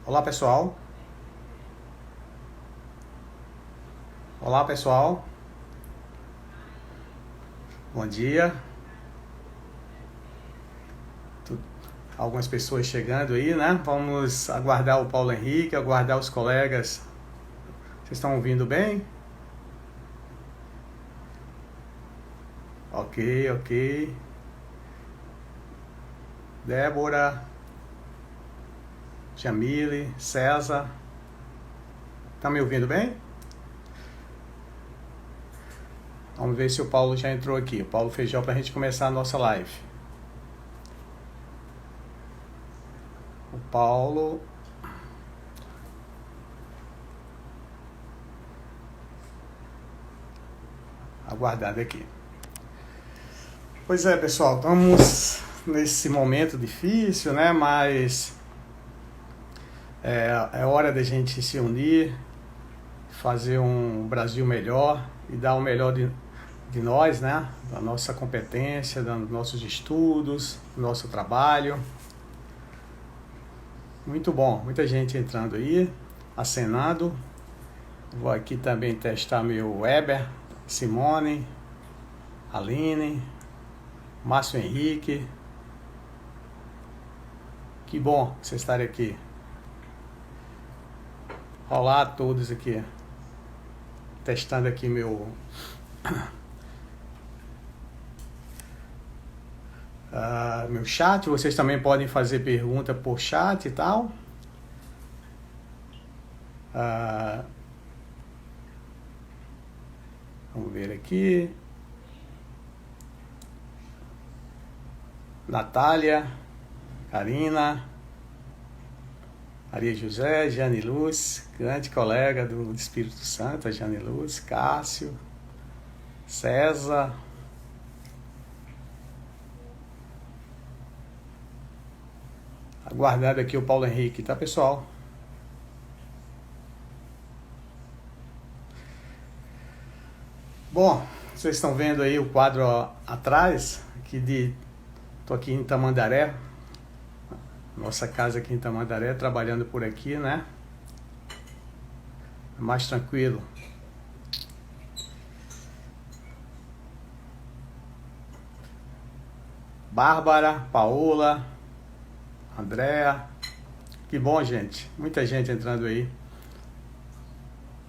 Olá pessoal, olá pessoal, bom dia. Algumas pessoas chegando aí, né? Vamos aguardar o Paulo Henrique, aguardar os colegas. Vocês estão ouvindo bem? Ok. Débora, Jamile, César. Tá me ouvindo bem? Vamos ver se o Paulo já entrou aqui. O Paulo Feijó para a gente começar a nossa live. O Paulo. Aguardando aqui. Pois é, pessoal, estamos nesse momento difícil, né? Mas é hora da gente se unir, fazer um Brasil melhor e dar o melhor de nós, né? Da nossa competência, dos nossos estudos, do nosso trabalho. Muito bom, muita gente entrando aí, acenando. Vou aqui também testar meu Weber, Simone, Aline, Márcio Henrique. Que bom vocês estarem aqui. Olá a todos aqui. Testando aqui meu meu chat. Vocês também podem fazer pergunta por chat e tal. Vamos ver aqui. Natália, Karina, Maria José, Jane Luz, grande colega do Espírito Santo, a Jane Luz, Cássio, César, aguardando aqui o Paulo Henrique, tá, pessoal? Bom, vocês estão vendo aí o quadro atrás, tô aqui em Tamandaré, nossa casa aqui em Tamandaré, trabalhando por aqui, né? Mais tranquilo. Bárbara, Paola, Andréa. Que bom, gente. Muita gente entrando aí.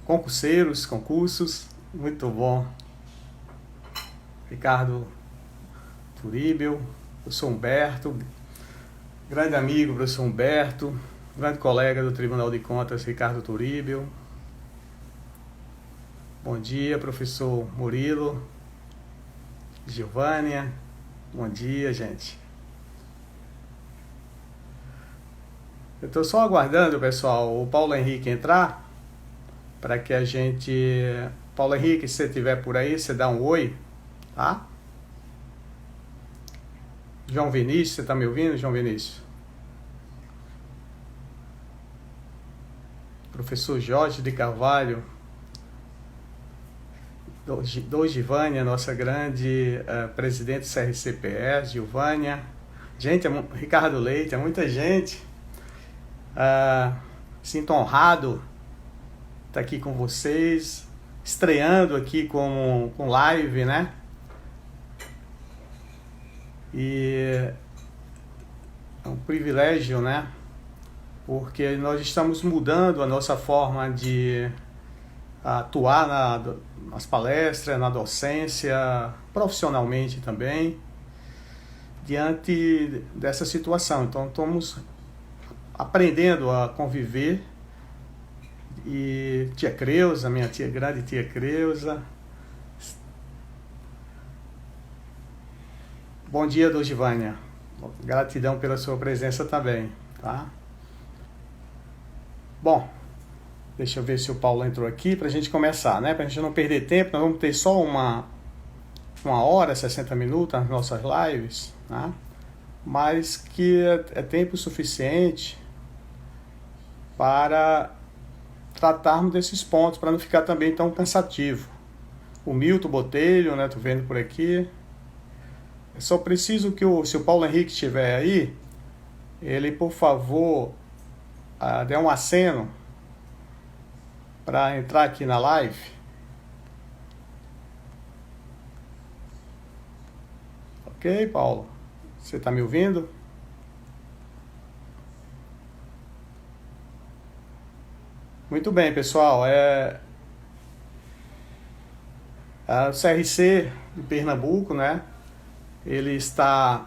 Concursos. Muito bom. Ricardo Turíbio, professor Humberto, grande amigo, professor Humberto, grande colega do Tribunal de Contas, Ricardo Turíbio. Bom dia, professor Murilo, Gilvânia. Bom dia, gente. Eu estou só aguardando, pessoal, o Paulo Henrique entrar, para que a gente... Paulo Henrique, se você estiver por aí, você dá um oi, tá? João Vinícius, você está me ouvindo, João Vinícius? Professor Jorge de Carvalho, Gilvânia, nossa grande presidente do CRCPE, Gilvânia. Gente, Ricardo Leite, é muita gente. Sinto honrado estar aqui com vocês, estreando aqui com live, né? E é um privilégio, né? Porque nós estamos mudando a nossa forma de atuar nas palestras, na docência, profissionalmente também, diante dessa situação. Então, estamos aprendendo a conviver. E tia Creuza, minha grande tia Creuza. Bom dia, Dogivânia. Gratidão pela sua presença também, tá? Bom, deixa eu ver se o Paulo entrou aqui para a gente começar, né? Para a gente não perder tempo, nós vamos ter só uma hora, 60 minutos nas nossas lives, né? Mas que é tempo suficiente para tratarmos desses pontos, para não ficar também tão cansativo. O Milton Botelho, né? Tô vendo por aqui. Eu só preciso que se o Paulo Henrique estiver aí, ele, por favor, der um aceno para entrar aqui na live. Ok, Paulo? Você está me ouvindo? Muito bem, pessoal. O CRC de Pernambuco, né? Ele está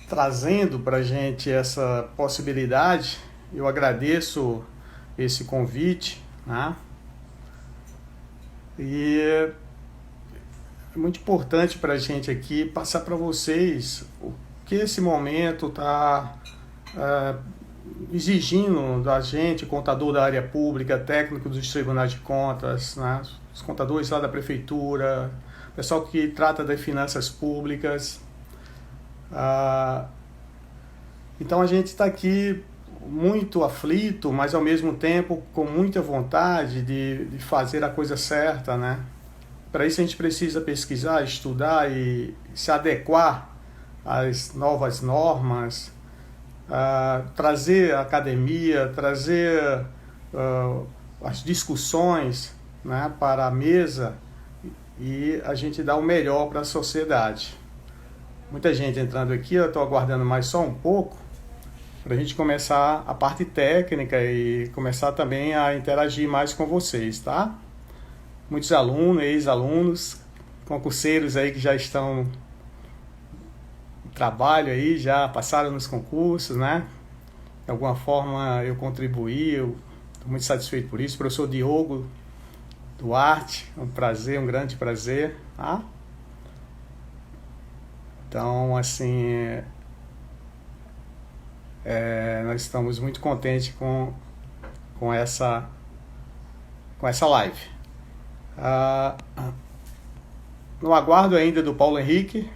trazendo para a gente essa possibilidade. Eu agradeço esse convite, né? E é muito importante para a gente aqui passar para vocês o que esse momento está exigindo da gente, contador da área pública, técnico dos tribunais de contas, né? Os contadores lá da prefeitura, pessoal que trata das finanças públicas. Então a gente está aqui muito aflito, mas ao mesmo tempo com muita vontade de fazer a coisa certa, né? Para isso a gente precisa pesquisar, estudar e se adequar às novas normas, trazer a academia, trazer as discussões, né, para a mesa e a gente dar o melhor para a sociedade. Muita gente entrando aqui, eu estou aguardando mais só um pouco para a gente começar a parte técnica e começar também a interagir mais com vocês, tá? Muitos alunos, ex-alunos, concurseiros aí que já estão no trabalho aí, já passaram nos concursos, né? De alguma forma eu contribuí, eu estou muito satisfeito por isso. Professor Diogo Duarte, um prazer, um grande prazer, tá? Então, assim, nós estamos muito contentes com essa live. No aguardo ainda do Paulo Henrique,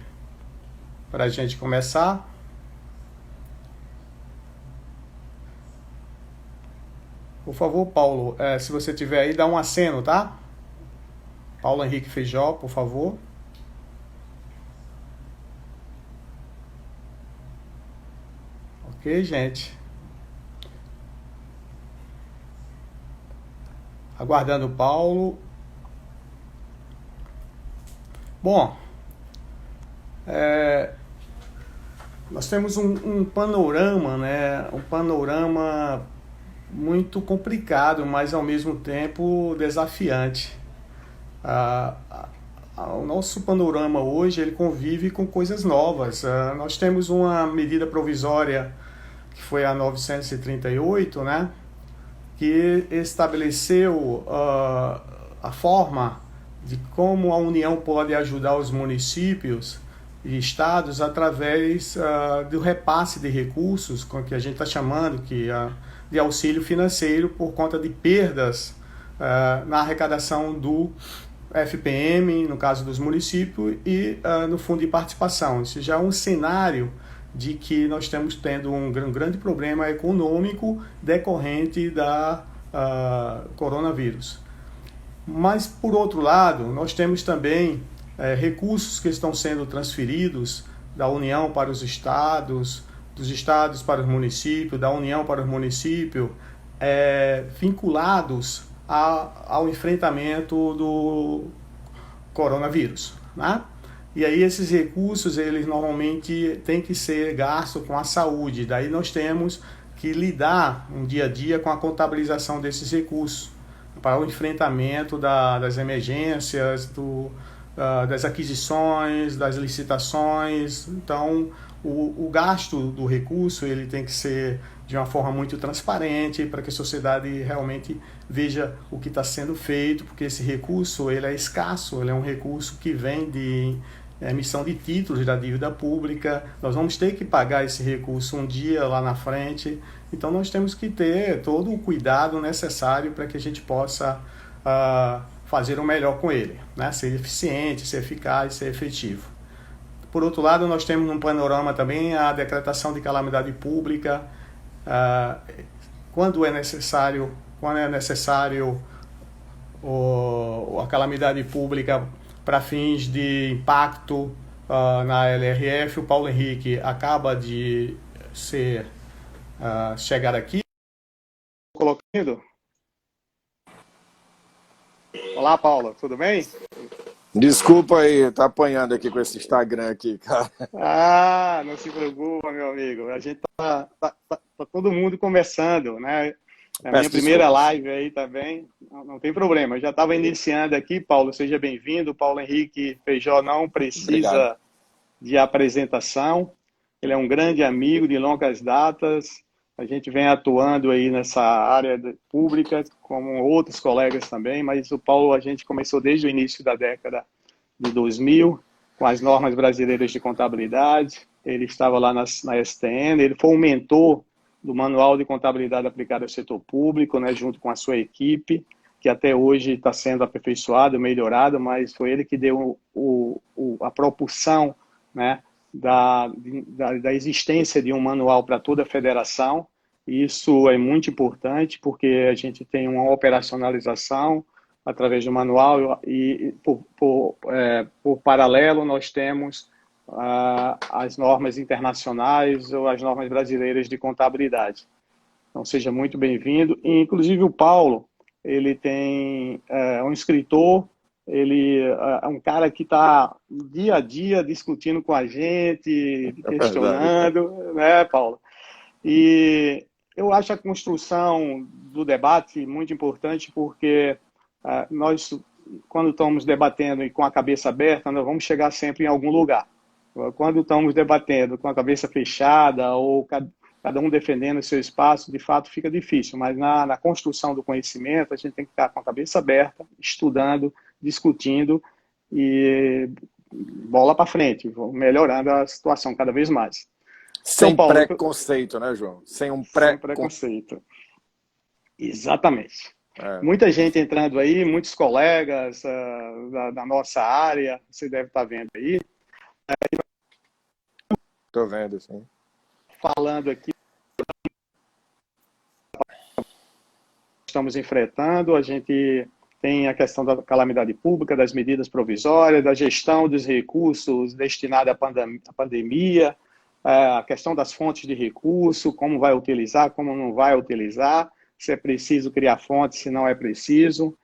para a gente começar. Por favor, Paulo, se você tiver aí, dá um aceno, tá? Paulo Henrique Feijó, por favor. Ok, gente. Aguardando o Paulo. Bom, nós temos um panorama, né? Um panorama muito complicado, mas ao mesmo tempo desafiante. O nosso panorama hoje ele convive com coisas novas. Nós temos uma medida provisória que foi a 938, né, que estabeleceu a forma de como a União pode ajudar os municípios e estados através do repasse de recursos, com que a gente está chamando de auxílio financeiro por conta de perdas na arrecadação do FPM, no caso dos municípios, e no fundo de participação. Isso já é um cenário de que nós estamos tendo um grande problema econômico decorrente da coronavírus. Mas, por outro lado, nós temos também recursos que estão sendo transferidos da União para os estados, dos estados para os municípios, da União para os municípios, vinculados ao enfrentamento do coronavírus, né? E aí esses recursos, eles normalmente têm que ser gastos com a saúde. Daí nós temos que lidar um dia a dia com a contabilização desses recursos para o enfrentamento das emergências, das aquisições, das licitações. Então, o gasto do recurso ele tem que ser de uma forma muito transparente para que a sociedade realmente veja o que está sendo feito, porque esse recurso ele é escasso, ele é um recurso que vem de emissão de títulos da dívida pública. Nós vamos ter que pagar esse recurso um dia lá na frente, então nós temos que ter todo o cuidado necessário para que a gente possa fazer o melhor com ele, né? Ser eficiente, ser eficaz, ser efetivo. Por outro lado, nós temos no panorama também a decretação de calamidade pública, quando é necessário a calamidade pública para fins de impacto na LRF. O Paulo Henrique acaba de ser chegar aqui. Colocando. Olá, Paulo, tudo bem? Desculpa aí, tá apanhando aqui com esse Instagram aqui, cara. Ah, não se preocupa, meu amigo. A gente tá todo mundo conversando, né? A minha Peço primeira desculpas. live aí também, não tem problema. Eu já estava iniciando aqui, Paulo, seja bem-vindo. Paulo Henrique Feijó não Obrigado. precisa de apresentação. Ele é um grande amigo de longas datas. A gente vem atuando aí nessa área pública, como outros colegas também, mas o Paulo a gente começou desde o início da década de 2000, com as normas brasileiras de contabilidade. Ele estava lá na STN, ele foi um mentor do Manual de Contabilidade Aplicada ao Setor Público, né, junto com a sua equipe, que até hoje está sendo aperfeiçoado, melhorado, mas foi ele que deu a propulsão, né, da existência de um manual para toda a federação. Isso é muito importante porque a gente tem uma operacionalização através do manual e por paralelo nós temos as normas internacionais ou as normas brasileiras de contabilidade. Então seja muito bem-vindo. E, inclusive o Paulo, ele tem um escritor, ele é um cara que está dia a dia discutindo com a gente, É verdade. questionando, né, Paulo? E eu acho a construção do debate muito importante porque nós, quando estamos debatendo e com a cabeça aberta, nós vamos chegar sempre em algum lugar. Quando estamos debatendo com a cabeça fechada ou cada um defendendo o seu espaço, de fato fica difícil, mas na construção do conhecimento a gente tem que estar com a cabeça aberta, estudando, discutindo e bola para frente, melhorando a situação cada vez mais. Então, Sem Paulo, preconceito, né, João? Sem um sem pré-conceito. preconceito. Exatamente. É, Muita gente entrando aí, muitos colegas da nossa área, você deve estar vendo aí, tô vendo, assim. falando aqui, estamos enfrentando, a gente tem a questão da calamidade pública, das medidas provisórias, da gestão dos recursos destinados à pandemia, a questão das fontes de recurso, como vai utilizar, como não vai utilizar, se é preciso criar fontes, se não é preciso.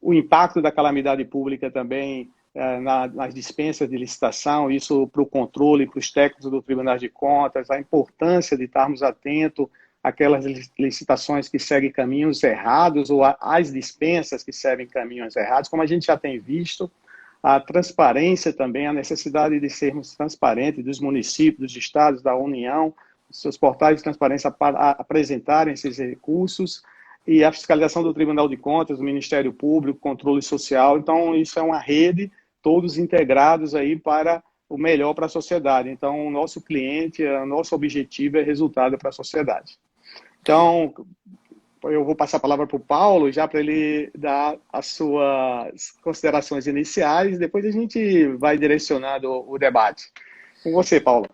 O impacto da calamidade pública também nas dispensas de licitação, isso para o controle, para os técnicos do Tribunal de Contas, a importância de estarmos atentos àquelas licitações que seguem caminhos errados ou às dispensas que seguem caminhos errados, como a gente já tem visto, a transparência também, a necessidade de sermos transparentes dos municípios, dos estados, da União, seus portais de transparência para apresentarem esses recursos e a fiscalização do Tribunal de Contas, do Ministério Público, controle social. Então, isso é uma rede, todos integrados aí para o melhor para a sociedade. Então, o nosso cliente, o nosso objetivo é resultado para a sociedade. Então, eu vou passar a palavra para o Paulo, já para ele dar as suas considerações iniciais, depois a gente vai direcionando o debate. Com você, Paulo.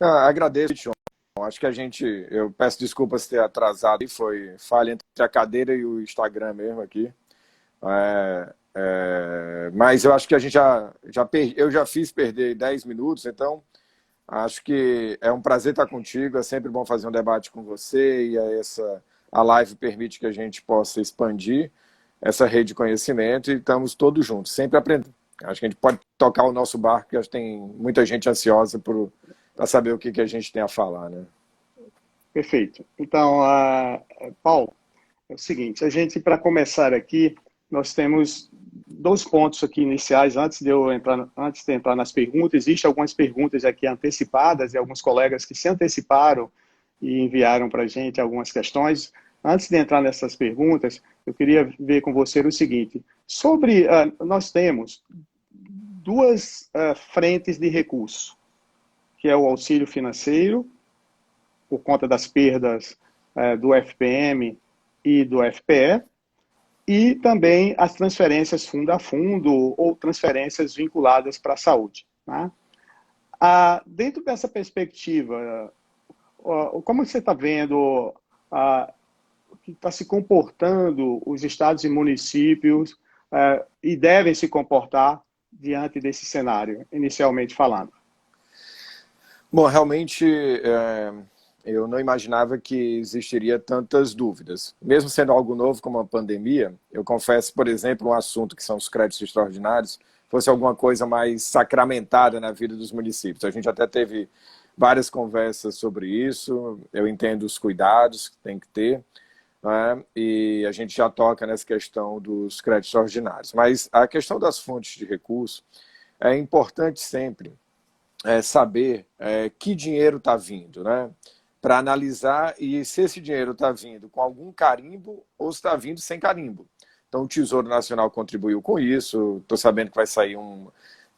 Agradeço, João. Acho que eu peço desculpas ter atrasado, foi falha entre a cadeira e o Instagram mesmo aqui. Mas eu acho que a gente eu já fiz perder 10 minutos, então acho que é um prazer estar contigo, é sempre bom fazer um debate com você e a live permite que a gente possa expandir essa rede de conhecimento e estamos todos juntos, sempre aprendendo. Acho que a gente pode tocar o nosso barco, porque acho que tem muita gente ansiosa para saber o que a gente tem a falar, né? Perfeito. Então, Paulo, é o seguinte, a gente, para começar aqui, nós temos dois pontos aqui iniciais, antes de entrar nas perguntas. Existem algumas perguntas aqui antecipadas e alguns colegas que se anteciparam e enviaram para a gente algumas questões. Antes de entrar nessas perguntas, eu queria ver com você o seguinte, nós temos duas frentes de recurso, que é o auxílio financeiro, por conta das perdas do FPM e do FPE, e também as transferências fundo a fundo ou transferências vinculadas para a saúde. Né? Dentro dessa perspectiva, como você está vendo que está se comportando os estados e municípios e devem se comportar diante desse cenário, inicialmente falando? Bom, realmente eu não imaginava que existiria tantas dúvidas. Mesmo sendo algo novo como a pandemia, eu confesso, por exemplo, um assunto que são os créditos extraordinários, fosse alguma coisa mais sacramentada na vida dos municípios. A gente até teve várias conversas sobre isso, eu entendo os cuidados que tem que ter, né? E a gente já toca nessa questão dos créditos extraordinários. Mas a questão das fontes de recurso, é importante sempre saber que dinheiro está vindo, né? Para analisar e se esse dinheiro está vindo com algum carimbo ou se está vindo sem carimbo. Então, o Tesouro Nacional contribuiu com isso. Estou sabendo que vai sair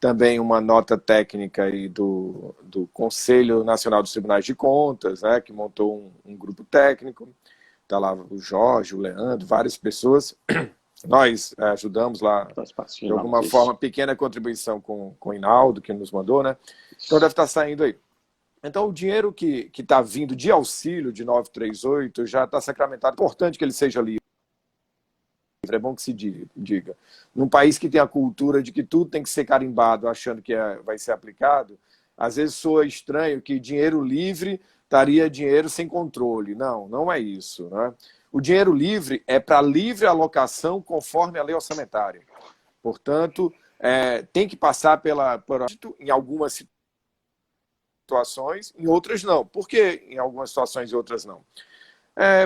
também uma nota técnica aí do Conselho Nacional dos Tribunais de Contas, né, que montou um grupo técnico. Está lá o Jorge, o Leandro, várias pessoas. Nós ajudamos lá, de alguma forma, pequena contribuição com o Hinaldo, que nos mandou, né? Então deve estar saindo aí. Então, o dinheiro que está vindo de auxílio de 938 já está sacramentado. É importante que ele seja livre. É bom que se diga. Num país que tem a cultura de que tudo tem que ser carimbado, achando que vai ser aplicado, às vezes soa estranho que dinheiro livre estaria dinheiro sem controle. Não, não é isso, né? O dinheiro livre é para livre alocação conforme a lei orçamentária. Portanto, tem que passar em algumas situações, em outras não. Por que em algumas situações e outras não?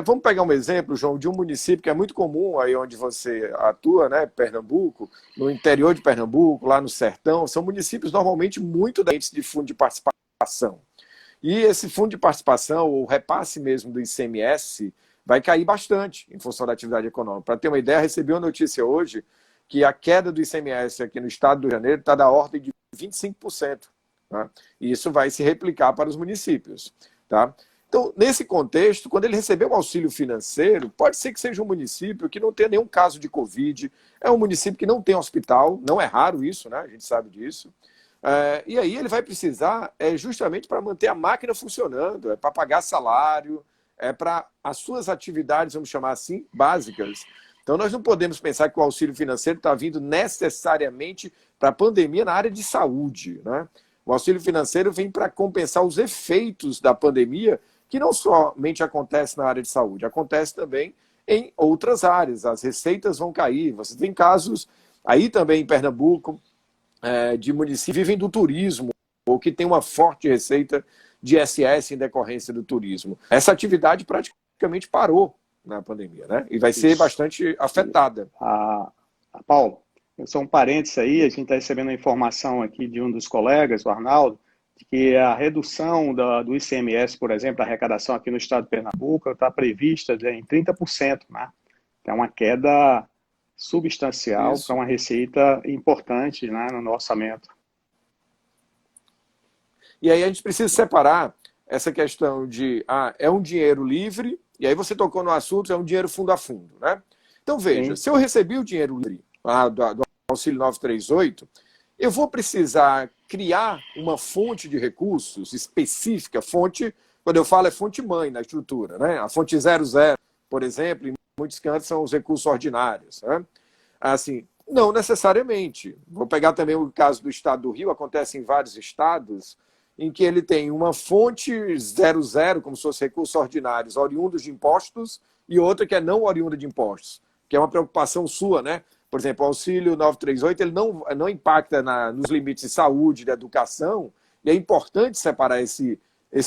Vamos pegar um exemplo, João, de um município que é muito comum aí onde você atua, né, Pernambuco, no interior de Pernambuco, lá no sertão, são municípios normalmente muito dependentes de fundo de participação. E esse fundo de participação, o repasse mesmo do ICMS, vai cair bastante em função da atividade econômica. Para ter uma ideia, recebi uma notícia hoje que a queda do ICMS aqui no estado do Rio de Janeiro está da ordem de 25%. Tá? E isso vai se replicar para os municípios. Tá? Então, nesse contexto, quando ele recebeu o auxílio financeiro, pode ser que seja um município que não tenha nenhum caso de Covid, é um município que não tem hospital, não é raro isso, né? A gente sabe disso. E aí ele vai precisar justamente para manter a máquina funcionando, para pagar salário, para as suas atividades, vamos chamar assim, básicas. Então nós não podemos pensar que o auxílio financeiro está vindo necessariamente para a pandemia na área de saúde, né? O auxílio financeiro vem para compensar os efeitos da pandemia, que não somente acontece na área de saúde, acontece também em outras áreas. As receitas vão cair. Você tem casos aí também em Pernambuco, de municípios que vivem do turismo, ou que tem uma forte receita de ISS em decorrência do turismo. Essa atividade praticamente parou na pandemia, né? E vai ser bastante afetada. Paulo, só um parênteses aí, a gente está recebendo a informação aqui de um dos colegas, o Arnaldo, de que a redução do ICMS, por exemplo, a arrecadação aqui no estado de Pernambuco está prevista em 30%, né? É uma queda substancial para uma receita importante, né, no orçamento. E aí a gente precisa separar essa questão de é um dinheiro livre, e aí você tocou no assunto, é um dinheiro fundo a fundo, né? Então veja, se eu recebi o dinheiro livre do auxílio 938, eu vou precisar criar uma fonte de recursos específica, quando eu falo é fonte mãe na estrutura, né? A fonte 00, por exemplo, em muitos cantos são os recursos ordinários, né? Assim, não necessariamente. Vou pegar também o caso do estado do Rio, acontece em vários estados, em que ele tem uma fonte 00, como se fossem recursos ordinários, oriundos de impostos, e outra que é não oriunda de impostos, que é uma preocupação sua, né? Por exemplo, o auxílio 938, ele não impacta nos limites de saúde, de educação, e é importante separar esse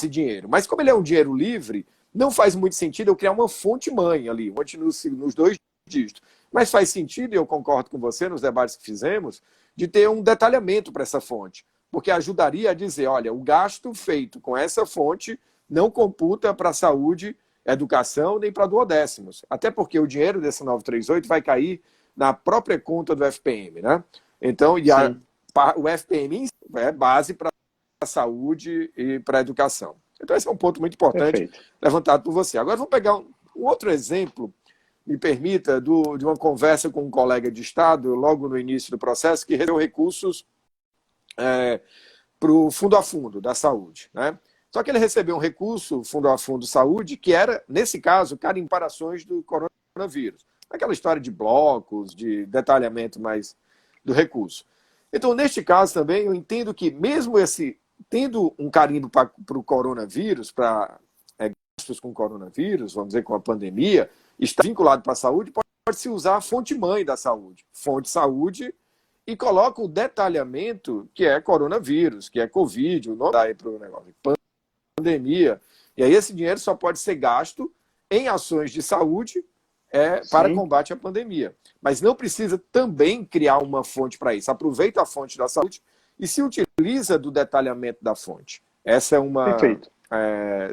dinheiro. Mas como ele é um dinheiro livre, não faz muito sentido eu criar uma fonte mãe ali, nos 2 dígitos. Mas faz sentido, e eu concordo com você nos debates que fizemos, de ter um detalhamento para essa fonte, porque ajudaria a dizer, olha, o gasto feito com essa fonte não computa para a saúde, educação, nem para duodécimos. Até porque o dinheiro desse 938 vai cair na própria conta do FPM, né? Então, o FPM é base para a saúde e para a educação. Então, esse é um ponto muito importante levantado por você. Agora, vamos pegar um outro exemplo, me permita, de uma conversa com um colega de Estado, logo no início do processo, que recebeu recursos para o fundo a fundo da saúde, né? Só que ele recebeu um recurso, fundo a fundo saúde, que era, nesse caso, carimbarações do coronavírus. Aquela história de blocos, de detalhamento mais do recurso. Então, neste caso também, eu entendo que mesmo tendo um carimbo para o coronavírus, para com o coronavírus, vamos dizer, com a pandemia, está vinculado para a saúde, pode-se usar a fonte-mãe da saúde, fonte saúde, e coloca o detalhamento que é coronavírus, que é Covid, o nome daí para o negócio, pandemia. E aí esse dinheiro só pode ser gasto em ações de saúde para combate à pandemia. Mas não precisa também criar uma fonte para isso. Aproveita a fonte da saúde e se utiliza do detalhamento da fonte. Essa é uma... Perfeito.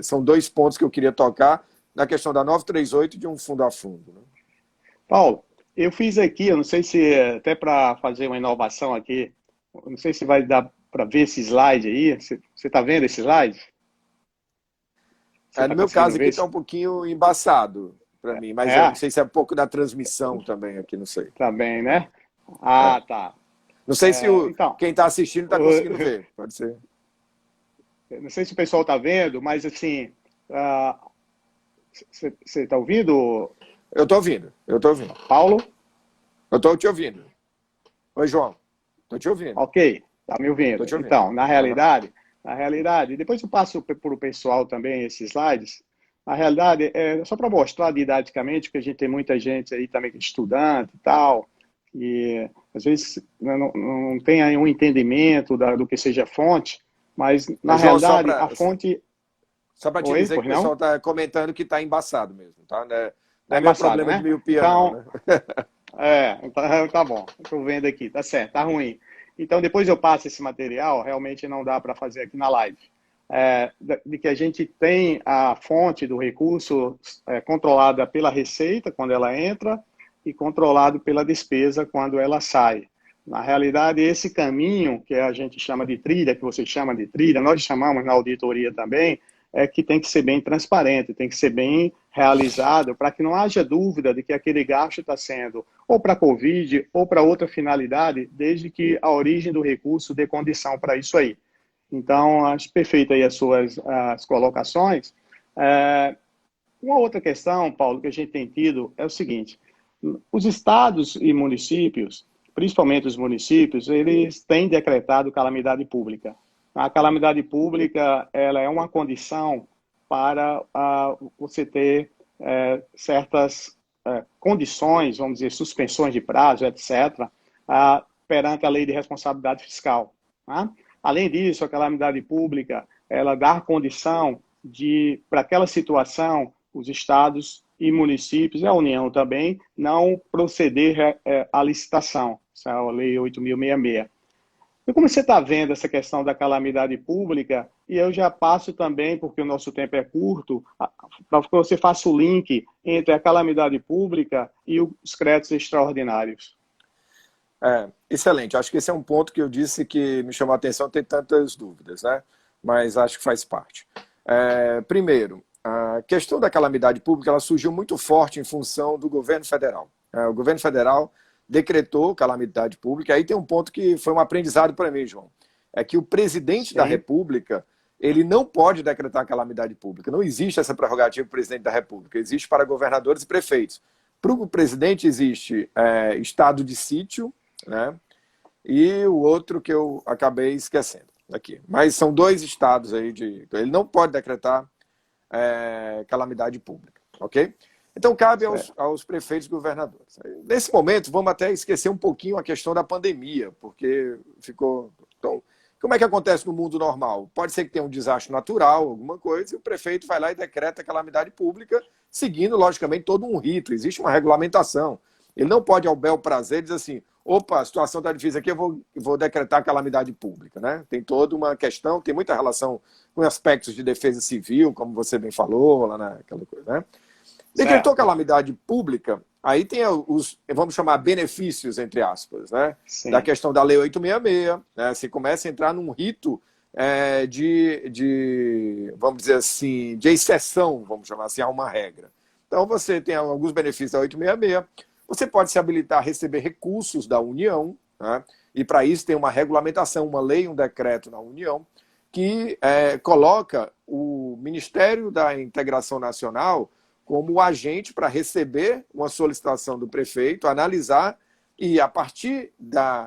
São 2 pontos que eu queria tocar na questão da 938 de um fundo a fundo. Né? Paulo, eu fiz aqui, eu não sei se até para fazer uma inovação aqui, não sei se vai dar para ver esse slide aí. Você está vendo esse slide? No meu caso aqui está um pouquinho embaçado para mim, mas eu não sei se é um pouco da transmissão também aqui, não sei. Também, né? Tá. Não sei se quem está assistindo está conseguindo ver, pode ser. Não sei se o pessoal está vendo, mas assim, você está ouvindo? Eu estou ouvindo. Paulo? Eu estou te ouvindo. Oi, João. Estou te ouvindo. Ok, está me ouvindo. Te ouvindo. Então, na realidade, depois eu passo para o pessoal também esses slides. Na realidade, é só para mostrar didaticamente, porque a gente tem muita gente aí também estudante e tal, e às vezes não tem aí um entendimento do que seja fonte, mas na realidade a fonte... Só para te dizer que o pessoal está comentando que está embaçado mesmo, tá? Não é meu problema, né? De miopia, então, não, né? Então, tá bom, estou vendo aqui, tá certo, tá ruim. Então, depois eu passo esse material, realmente não dá para fazer aqui na live. De que a gente tem a fonte do recurso controlada pela receita, quando ela entra, e controlado pela despesa, quando ela sai. Na realidade, esse caminho, que a gente chama de trilha, que você chama de trilha, nós chamamos na auditoria também, que tem que ser bem transparente, tem que ser bem realizado, para que não haja dúvida de que aquele gasto está sendo ou para a Covid ou para outra finalidade, desde que a origem do recurso dê condição para isso aí. Então, acho perfeito aí as colocações. Uma outra questão, Paulo, que a gente tem tido é o seguinte: os estados e municípios, principalmente os municípios, eles têm decretado calamidade pública. A calamidade pública, ela é uma condição para você ter certas condições, vamos dizer, suspensões de prazo, etc., perante a lei de responsabilidade fiscal. Tá? Além disso, a calamidade pública, ela dá condição de, para aquela situação, os estados e municípios, e a União também, não proceder à licitação. Essa é a Lei 8.066. E como você está vendo essa questão da calamidade pública, e eu já passo também, porque o nosso tempo é curto, para que você faça o link entre a calamidade pública e os créditos extraordinários. Excelente. Acho que esse é um ponto que eu disse que me chamou a atenção, tem tantas dúvidas, né? Mas acho que faz parte. Primeiro, a questão da calamidade pública ela surgiu muito forte em função do governo federal. O governo federal decretou calamidade pública. Aí tem um ponto que foi um aprendizado para mim, João. É que o presidente da República, ele não pode decretar calamidade pública. Não existe essa prerrogativa do presidente da República. Existe para governadores e prefeitos. Para o presidente existe estado de sítio, né? E o outro que eu acabei esquecendo aqui. Mas são 2 estados aí ele não pode decretar calamidade pública, ok? Então cabe aos prefeitos e governadores. Nesse momento, vamos até esquecer um pouquinho a questão da pandemia, porque ficou... Então, como é que acontece no mundo normal? Pode ser que tenha um desastre natural, alguma coisa, e o prefeito vai lá e decreta calamidade pública, seguindo, logicamente, todo um rito. Existe uma regulamentação. Ele não pode, ao bel prazer, dizer assim, opa, a situação está difícil aqui, eu vou decretar calamidade pública. Né? Tem toda uma questão, tem muita relação com aspectos de defesa civil, como você bem falou, lá naquela coisa, né? Decretou calamidade pública, aí tem os, vamos chamar, benefícios, entre aspas, né? Da questão da Lei 866, né? Você começa a entrar num rito vamos dizer assim, de exceção, vamos chamar assim, a uma regra. Então você tem alguns benefícios da 866, você pode se habilitar a receber recursos da União, né? E para isso tem uma regulamentação, uma lei, um decreto na União, que coloca o Ministério da Integração Nacional como o agente para receber uma solicitação do prefeito, analisar e, a partir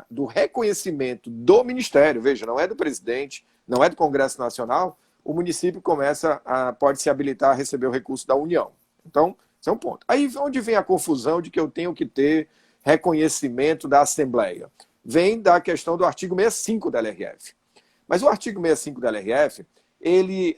do reconhecimento do Ministério, veja, não é do presidente, não é do Congresso Nacional, o município pode se habilitar a receber o recurso da União. Então, esse é um ponto. Aí onde vem a confusão de que eu tenho que ter reconhecimento da Assembleia? Vem da questão do artigo 65 da LRF. Mas o artigo 65 da LRF, ele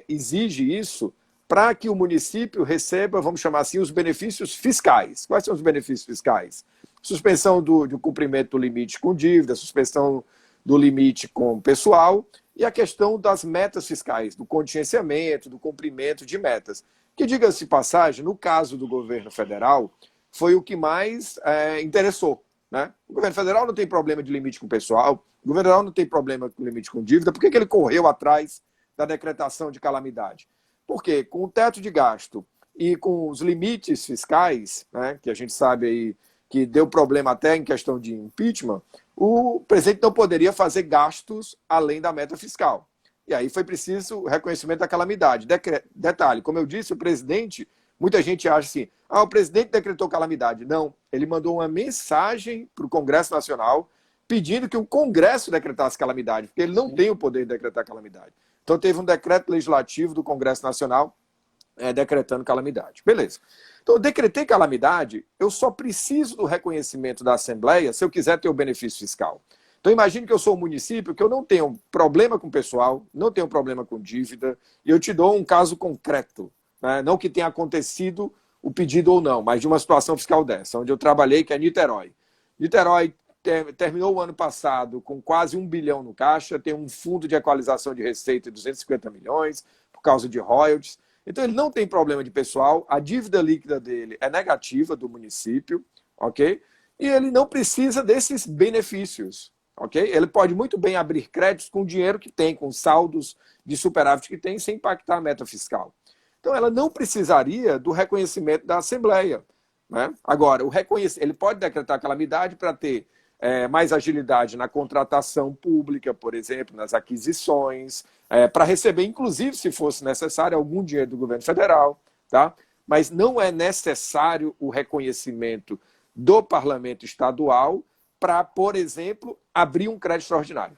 exige isso para que o município receba, vamos chamar assim, os benefícios fiscais. Quais são os benefícios fiscais? Suspensão do cumprimento do limite com dívida, suspensão do limite com pessoal e a questão das metas fiscais, do contingenciamento, do cumprimento de metas. Que, diga-se de passagem, no caso do governo federal, foi o que mais interessou. Né? O governo federal não tem problema de limite com pessoal, o governo federal não tem problema com limite com dívida. Por que ele correu atrás da decretação de calamidade? Porque com o teto de gasto e com os limites fiscais, né, que a gente sabe aí que deu problema até em questão de impeachment, o presidente não poderia fazer gastos além da meta fiscal. E aí foi preciso o reconhecimento da calamidade. Detalhe, como eu disse, o presidente, muita gente acha assim, o presidente decretou calamidade. Não, ele mandou uma mensagem para o Congresso Nacional pedindo que o Congresso decretasse calamidade, porque ele não tem o poder de decretar calamidade. Então teve um decreto legislativo do Congresso Nacional decretando calamidade. Beleza. Então eu decretei calamidade, eu só preciso do reconhecimento da Assembleia se eu quiser ter o benefício fiscal. Então imagine que eu sou um município que eu não tenho problema com pessoal, não tenho problema com dívida, e eu te dou um caso concreto, né? Não que tenha acontecido o pedido ou não, mas de uma situação fiscal dessa, onde eu trabalhei, que é Niterói. Niterói terminou o ano passado com quase 1 bilhão no caixa, tem um fundo de equalização de receita de 250 milhões por causa de royalties. Então ele não tem problema de pessoal, a dívida líquida dele é negativa do município, ok? E ele não precisa desses benefícios, ok? Ele pode muito bem abrir créditos com o dinheiro que tem, com saldos de superávit que tem, sem impactar a meta fiscal. Então ela não precisaria do reconhecimento da Assembleia, né? Agora, ele pode decretar calamidade para ter mais agilidade na contratação pública, por exemplo, nas aquisições, para receber, inclusive, se fosse necessário, algum dinheiro do governo federal, tá? Mas não é necessário o reconhecimento do parlamento estadual para, por exemplo, abrir um crédito extraordinário,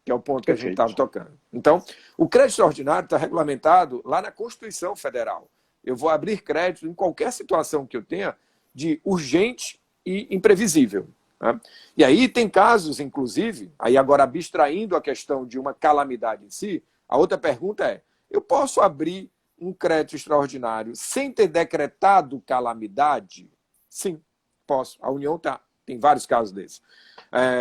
que é o ponto que a gente estava tocando. Então, o crédito extraordinário está regulamentado lá na Constituição Federal. Eu vou abrir crédito em qualquer situação que eu tenha de urgente e imprevisível. Né? E aí tem casos, inclusive, aí agora abstraindo a questão de uma calamidade em si, a outra pergunta é, eu posso abrir um crédito extraordinário sem ter decretado calamidade? Sim, posso. A União tem vários casos desses.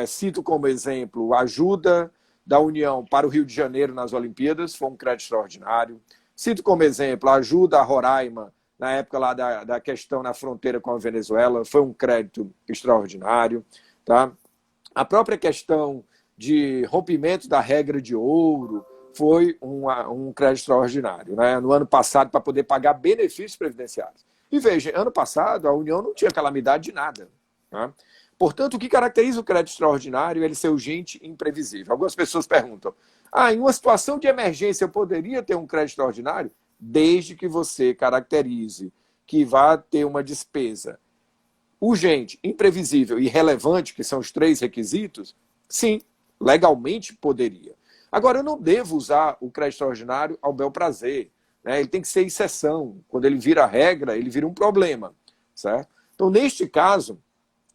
Cito como exemplo a ajuda da União para o Rio de Janeiro nas Olimpíadas, foi um crédito extraordinário. Cito como exemplo a ajuda a Roraima na época lá da questão na fronteira com a Venezuela, foi um crédito extraordinário. Tá? A própria questão de rompimento da regra de ouro foi um crédito extraordinário, né? No ano passado, para poder pagar benefícios previdenciários. E veja, ano passado a União não tinha calamidade de nada. Tá? Portanto, o que caracteriza o crédito extraordinário é ele ser urgente e imprevisível. Algumas pessoas perguntam, em uma situação de emergência eu poderia ter um crédito extraordinário? Desde que você caracterize que vai ter uma despesa urgente, imprevisível e relevante, que são os 3 requisitos, sim, legalmente poderia. Agora, eu não devo usar o crédito extraordinário ao bel prazer, né? Ele tem que ser exceção. Quando ele vira regra, ele vira um problema, certo? Então, neste caso,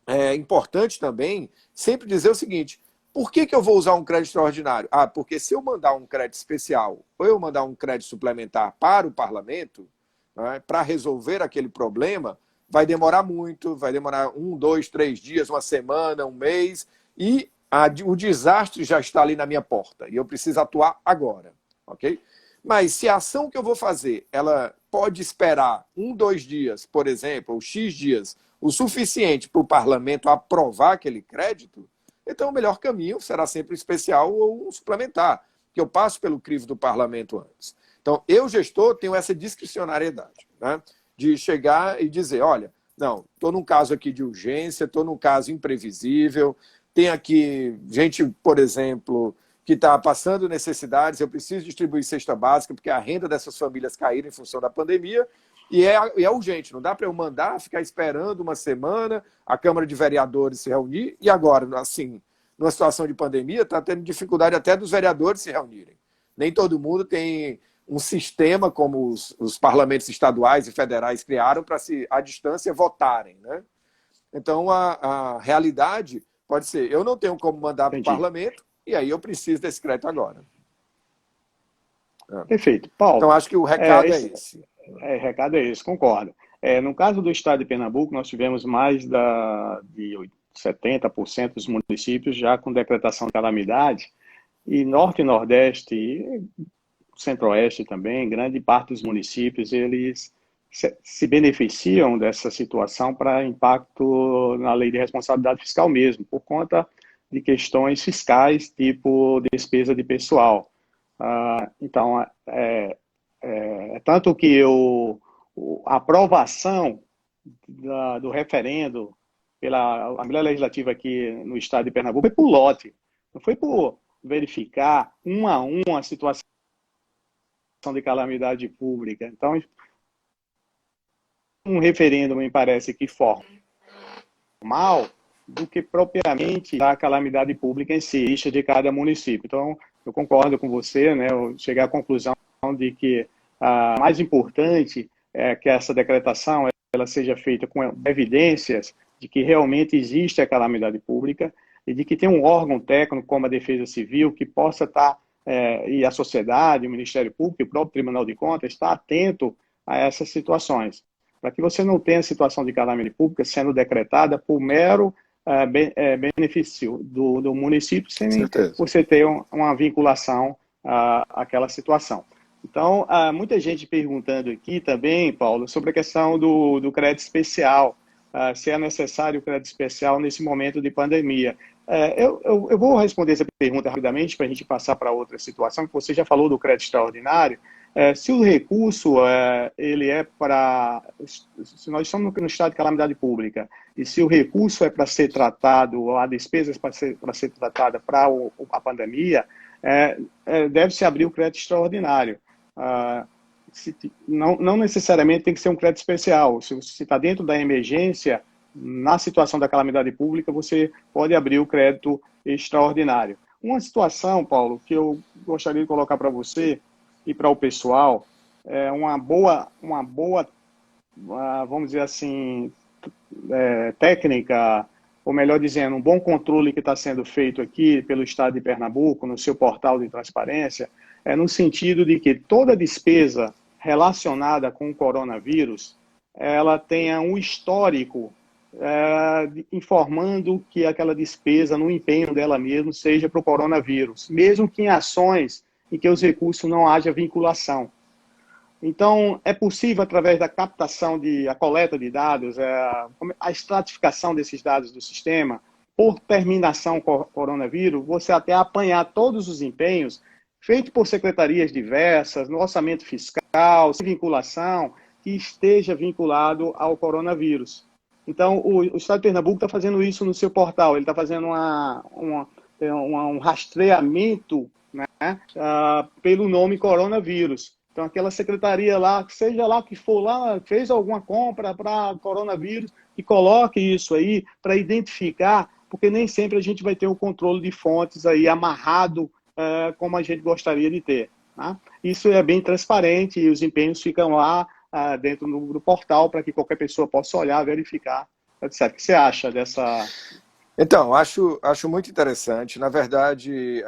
é importante também sempre dizer o seguinte, por que eu vou usar um crédito extraordinário? Porque se eu mandar um crédito especial ou eu mandar um crédito suplementar para o parlamento, né, para resolver aquele problema, vai demorar muito, vai demorar 1, 2, 3 dias, uma semana, um mês, e o desastre já está ali na minha porta, e eu preciso atuar agora, ok? Mas se a ação que eu vou fazer, ela pode esperar 1, 2 dias, por exemplo, ou X dias, o suficiente para o parlamento aprovar aquele crédito, então o melhor caminho será sempre um especial ou um suplementar, que eu passo pelo crivo do parlamento antes. Então, eu, gestor, tenho essa discricionariedade, né? De chegar e dizer, olha, não, estou num caso aqui de urgência, estou num caso imprevisível, tem aqui gente, por exemplo, que está passando necessidades, eu preciso distribuir cesta básica, porque a renda dessas famílias caiu em função da pandemia, e é urgente, não dá para eu mandar, ficar esperando uma semana, a Câmara de Vereadores se reunir, e agora, assim, numa situação de pandemia, está tendo dificuldade até dos vereadores se reunirem. nem todo mundo tem um sistema como os parlamentos estaduais e federais criaram para, à distância, votarem, né? Então, a realidade pode ser, eu não tenho como mandar para o parlamento, e aí eu preciso desse crédito agora. Perfeito. Paulo, então, acho que o recado é esse. O recado é esse, concordo. No caso do estado de Pernambuco, nós tivemos mais de 70% dos municípios já com decretação de calamidade, e Norte e Nordeste, e Centro-Oeste também, grande parte dos municípios, eles se beneficiam dessa situação para impacto na lei de responsabilidade fiscal mesmo, por conta de questões fiscais, tipo despesa de pessoal. Então, tanto que a aprovação do referendo pela Assembleia Legislativa aqui no estado de Pernambuco foi por lote, não foi por verificar um a um a situação de calamidade pública. Então, um referendo me parece que formal do que propriamente da calamidade pública em si, lista de cada município. Então, eu concordo com você, né? Eu cheguei à conclusão de que a mais importante é que essa decretação ela seja feita com evidências de que realmente existe a calamidade pública e de que tem um órgão técnico como a Defesa Civil que possa estar, e a sociedade, o Ministério Público e o próprio Tribunal de Contas, estar atento a essas situações, para que você não tenha a situação de calamidade pública sendo decretada por mero benefício do município, sem você ter uma vinculação àquela situação. Então, há muita gente perguntando aqui também, Paulo, sobre a questão do crédito especial, se é necessário o crédito especial nesse momento de pandemia. Eu vou responder essa pergunta rapidamente para a gente passar para outra situação, que você já falou do crédito extraordinário. Se o recurso ele é para... Se nós estamos no estado de calamidade pública e se o recurso é para ser tratado, ou a despesa é para ser tratada para a pandemia, deve-se abrir o crédito extraordinário. Não necessariamente tem que ser um crédito especial. Se você está dentro da emergência, na situação da calamidade pública, você pode abrir o crédito extraordinário. Uma situação, Paulo, que eu gostaria de colocar para você e para o pessoal, uma boa, vamos dizer assim, técnica, ou melhor dizendo, um bom controle que está sendo feito aqui pelo Estado de Pernambuco, no seu portal de transparência, no sentido de que toda despesa relacionada com o coronavírus, ela tenha um histórico informando que aquela despesa, no empenho dela mesmo, seja para o coronavírus, mesmo que em ações em que os recursos não haja vinculação. Então, é possível, através da captação, a coleta de dados, a estratificação desses dados do sistema, por terminação coronavírus, você até apanhar todos os empenhos feitos por secretarias diversas, no orçamento fiscal, sem vinculação, que esteja vinculado ao coronavírus. Então, o Estado de Pernambuco está fazendo isso no seu portal, ele está fazendo um rastreamento, né, pelo nome coronavírus. Então, aquela secretaria lá, seja lá que for lá, fez alguma compra para coronavírus, e coloque isso aí para identificar, porque nem sempre a gente vai ter o controle de fontes aí amarrado como a gente gostaria de ter. Tá? Isso é bem transparente e os empenhos ficam lá dentro do portal para que qualquer pessoa possa olhar, verificar, etc. O que você acha dessa... Então, acho muito interessante. Na verdade,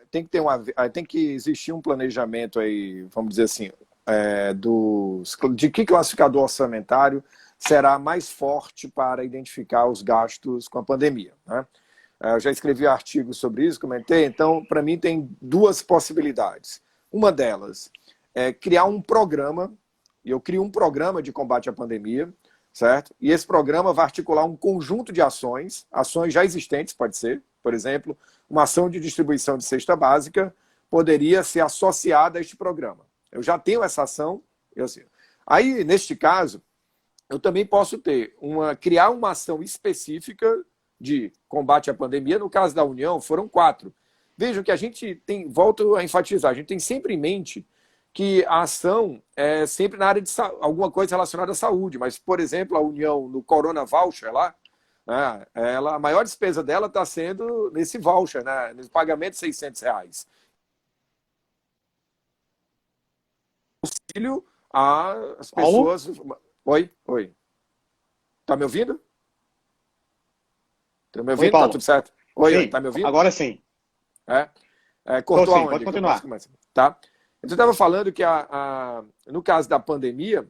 tem que existir um planejamento aí, vamos dizer assim, de que classificador orçamentário será mais forte para identificar os gastos com a pandemia, né? Eu já escrevi artigos sobre isso, comentei. Então, para mim, tem duas possibilidades. Uma delas é criar um programa, e eu crio um programa de combate à pandemia, certo? E esse programa vai articular um conjunto de ações já existentes, pode ser, por exemplo, uma ação de distribuição de cesta básica poderia ser associada a este programa. Eu já tenho essa ação, Aí, neste caso, eu também posso criar uma ação específica de combate à pandemia. No caso da União, foram 4. Vejam que a gente tem, volto a enfatizar, a gente tem sempre em mente que a ação é sempre na área de alguma coisa relacionada à saúde, mas, por exemplo, a União no Corona Voucher lá, né, a maior despesa dela está sendo nesse voucher, né, no pagamento de R$600. auxílio às Paulo? pessoas... Oi, oi. Tá me ouvindo? Tá me Oi, ouvindo? Tá tudo Paulo. certo? Oi, oi, Sim, tá me ouvindo? agora sim. Tô Cortou sim, pode aonde? Que eu posso continuar. começar. Tá? Então, eu estava falando que no caso da pandemia,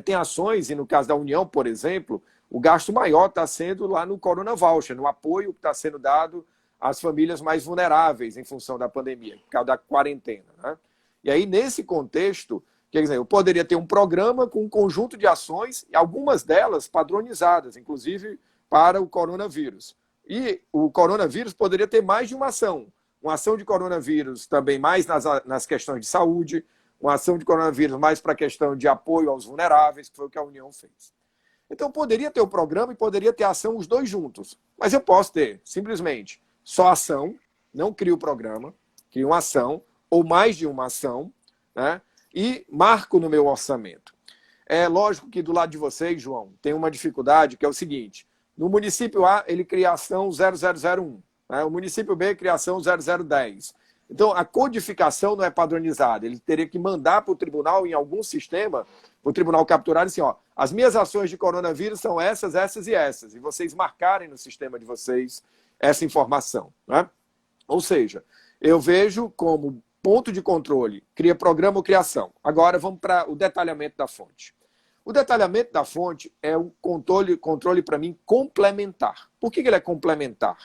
tem ações, e no caso da União, por exemplo, o gasto maior está sendo lá no Corona Voucher, no apoio que está sendo dado às famílias mais vulneráveis em função da pandemia, por causa da quarentena. Né? E aí, nesse contexto, quer dizer, eu poderia ter um programa com um conjunto de ações, e algumas delas padronizadas, inclusive para o coronavírus. E o coronavírus poderia ter mais de uma ação de coronavírus também mais nas questões de saúde, uma ação de coronavírus mais para a questão de apoio aos vulneráveis, que foi o que a União fez. Então, poderia ter o programa e poderia ter a ação os dois juntos. Mas eu posso ter, simplesmente, só ação, não crio o programa, crio uma ação, ou mais de uma ação, né, e marco no meu orçamento. É lógico que do lado de vocês, João, tem uma dificuldade, que é o seguinte, no município A, ele cria a ação 0001, né, o município B, cria a ação 0010. Então, a codificação não é padronizada. Ele teria que mandar para o tribunal, em algum sistema, para o tribunal capturar, assim, ó, as minhas ações de coronavírus são essas, essas e essas, e vocês marcarem no sistema de vocês essa informação. Né? Ou seja, eu vejo como ponto de controle, cria programa ou criação. Agora, vamos para o detalhamento da fonte. O detalhamento da fonte é um controle para mim, complementar. Por que ele é complementar?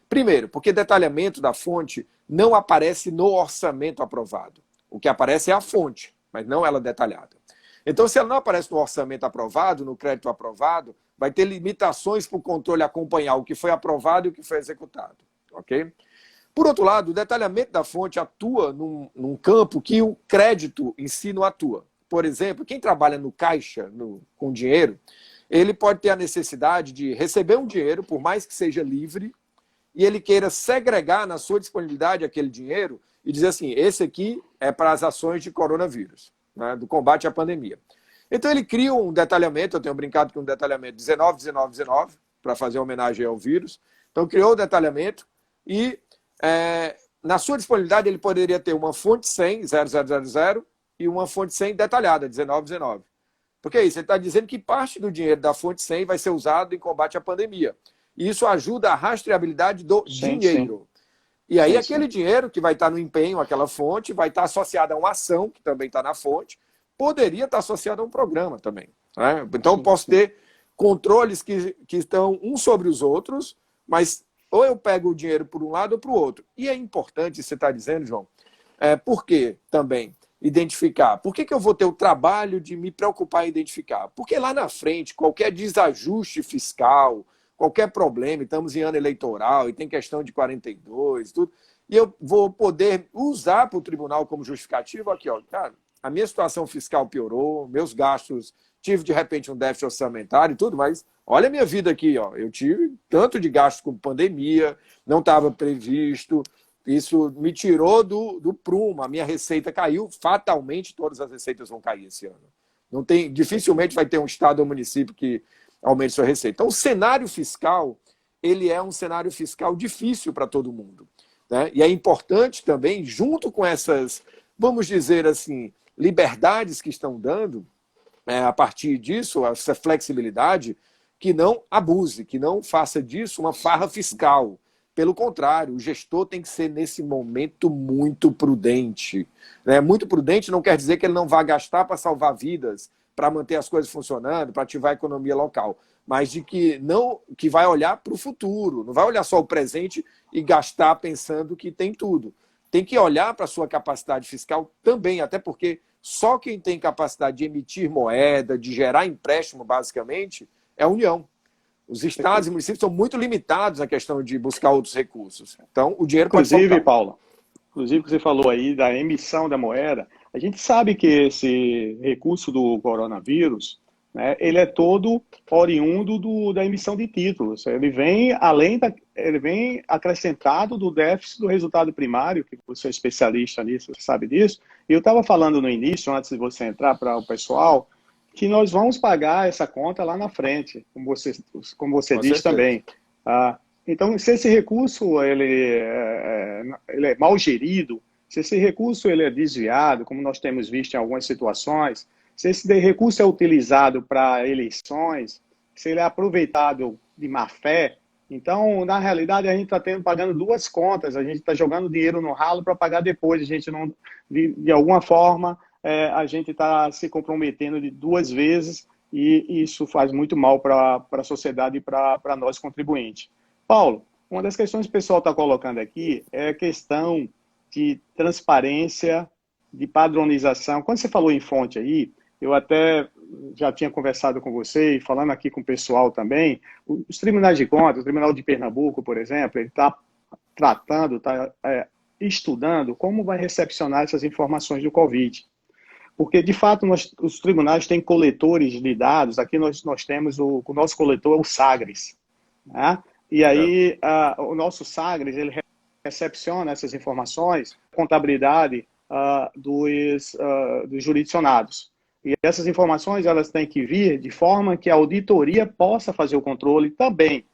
Primeiro, porque detalhamento da fonte não aparece no orçamento aprovado. O que aparece é a fonte, mas não ela detalhada. Então, se ela não aparece no orçamento aprovado, no crédito aprovado, vai ter limitações para o controle acompanhar o que foi aprovado e o que foi executado. Ok? Por outro lado, o detalhamento da fonte atua num campo que o crédito em si não atua. Por exemplo, quem trabalha no caixa, com dinheiro, ele pode ter a necessidade de receber um dinheiro, por mais que seja livre, e ele queira segregar na sua disponibilidade aquele dinheiro e dizer assim, esse aqui é para as ações de coronavírus, né, do combate à pandemia. Então ele cria um detalhamento, eu tenho brincado com um detalhamento 19, 19, 19, para fazer homenagem ao vírus. Então criou o detalhamento e na sua disponibilidade ele poderia ter uma fonte 100, 0000, e uma fonte 100 detalhada, 19, 19. Porque é isso, ele está dizendo que parte do dinheiro da fonte 100 vai ser usado em combate à pandemia. E isso ajuda a rastreabilidade do dinheiro. E aí aquele dinheiro que vai estar no empenho, aquela fonte, vai estar associado a uma ação, que também está na fonte, poderia estar associado a um programa também. Né? Então eu posso ter controles que estão uns sobre os outros, mas ou eu pego o dinheiro por um lado ou para o outro. E é importante, você está dizendo, João, por quê também? Identificar. Por que eu vou ter o trabalho de me preocupar em identificar? Porque lá na frente, qualquer desajuste fiscal, qualquer problema, estamos em ano eleitoral e tem questão de 42, tudo, e eu vou poder usar para o tribunal como justificativo aqui, ó, cara, a minha situação fiscal piorou, meus gastos, tive de repente um déficit orçamentário e tudo, mas olha a minha vida aqui, ó, eu tive tanto de gasto com pandemia, não estava previsto, isso me tirou do prumo, a minha receita caiu, fatalmente todas as receitas vão cair esse ano. Não tem, dificilmente vai ter um estado ou município que aumente sua receita. Então, o cenário fiscal, ele é um cenário fiscal difícil para todo mundo. Né? E é importante também, junto com essas, vamos dizer assim, liberdades que estão dando, a partir disso, essa flexibilidade, que não abuse, que não faça disso uma farra fiscal. Pelo contrário, o gestor tem que ser, nesse momento, muito prudente. Né? Muito prudente não quer dizer que ele não vá gastar para salvar vidas, para manter as coisas funcionando, para ativar a economia local, mas de que não, que vai olhar para o futuro, não vai olhar só o presente e gastar pensando que tem tudo. Tem que olhar para a sua capacidade fiscal também, até porque só quem tem capacidade de emitir moeda, de gerar empréstimo, basicamente, é a União. Os estados e municípios são muito limitados na questão de buscar outros recursos. Então, o dinheiro pode faltar. Inclusive, Paulo, inclusive que você falou aí da emissão da moeda, a gente sabe que esse recurso do coronavírus, né, ele é todo oriundo da emissão de títulos. Ele vem ele vem acrescentado do déficit do resultado primário, que você é especialista nisso, você sabe disso. E eu estava falando no início, antes de você entrar para o pessoal, que nós vamos pagar essa conta lá na frente, como você disse também. Então, se esse recurso ele é mal gerido, se esse recurso ele é desviado, como nós temos visto em algumas situações, se esse recurso é utilizado para eleições, se ele é aproveitado de má fé, então, na realidade, a gente está pagando duas contas, a gente está jogando dinheiro no ralo para pagar depois, a gente não, de alguma forma, a gente está se comprometendo de duas vezes e isso faz muito mal para a sociedade e para nós contribuintes. Paulo, uma das questões que o pessoal está colocando aqui é a questão de transparência, de padronização. Quando você falou em fonte aí, eu até já tinha conversado com você e falando aqui com o pessoal também, os tribunais de contas, o Tribunal de Pernambuco, por exemplo, ele está tratando, está estudando como vai recepcionar essas informações do Covid. Porque, de fato, os tribunais têm coletores de dados, aqui nós temos o nosso coletor é o Sagres, né? E aí o nosso Sagres, ele recepciona essas informações, contabilidade dos jurisdicionados. E essas informações elas têm que vir de forma que a auditoria possa fazer o controle também,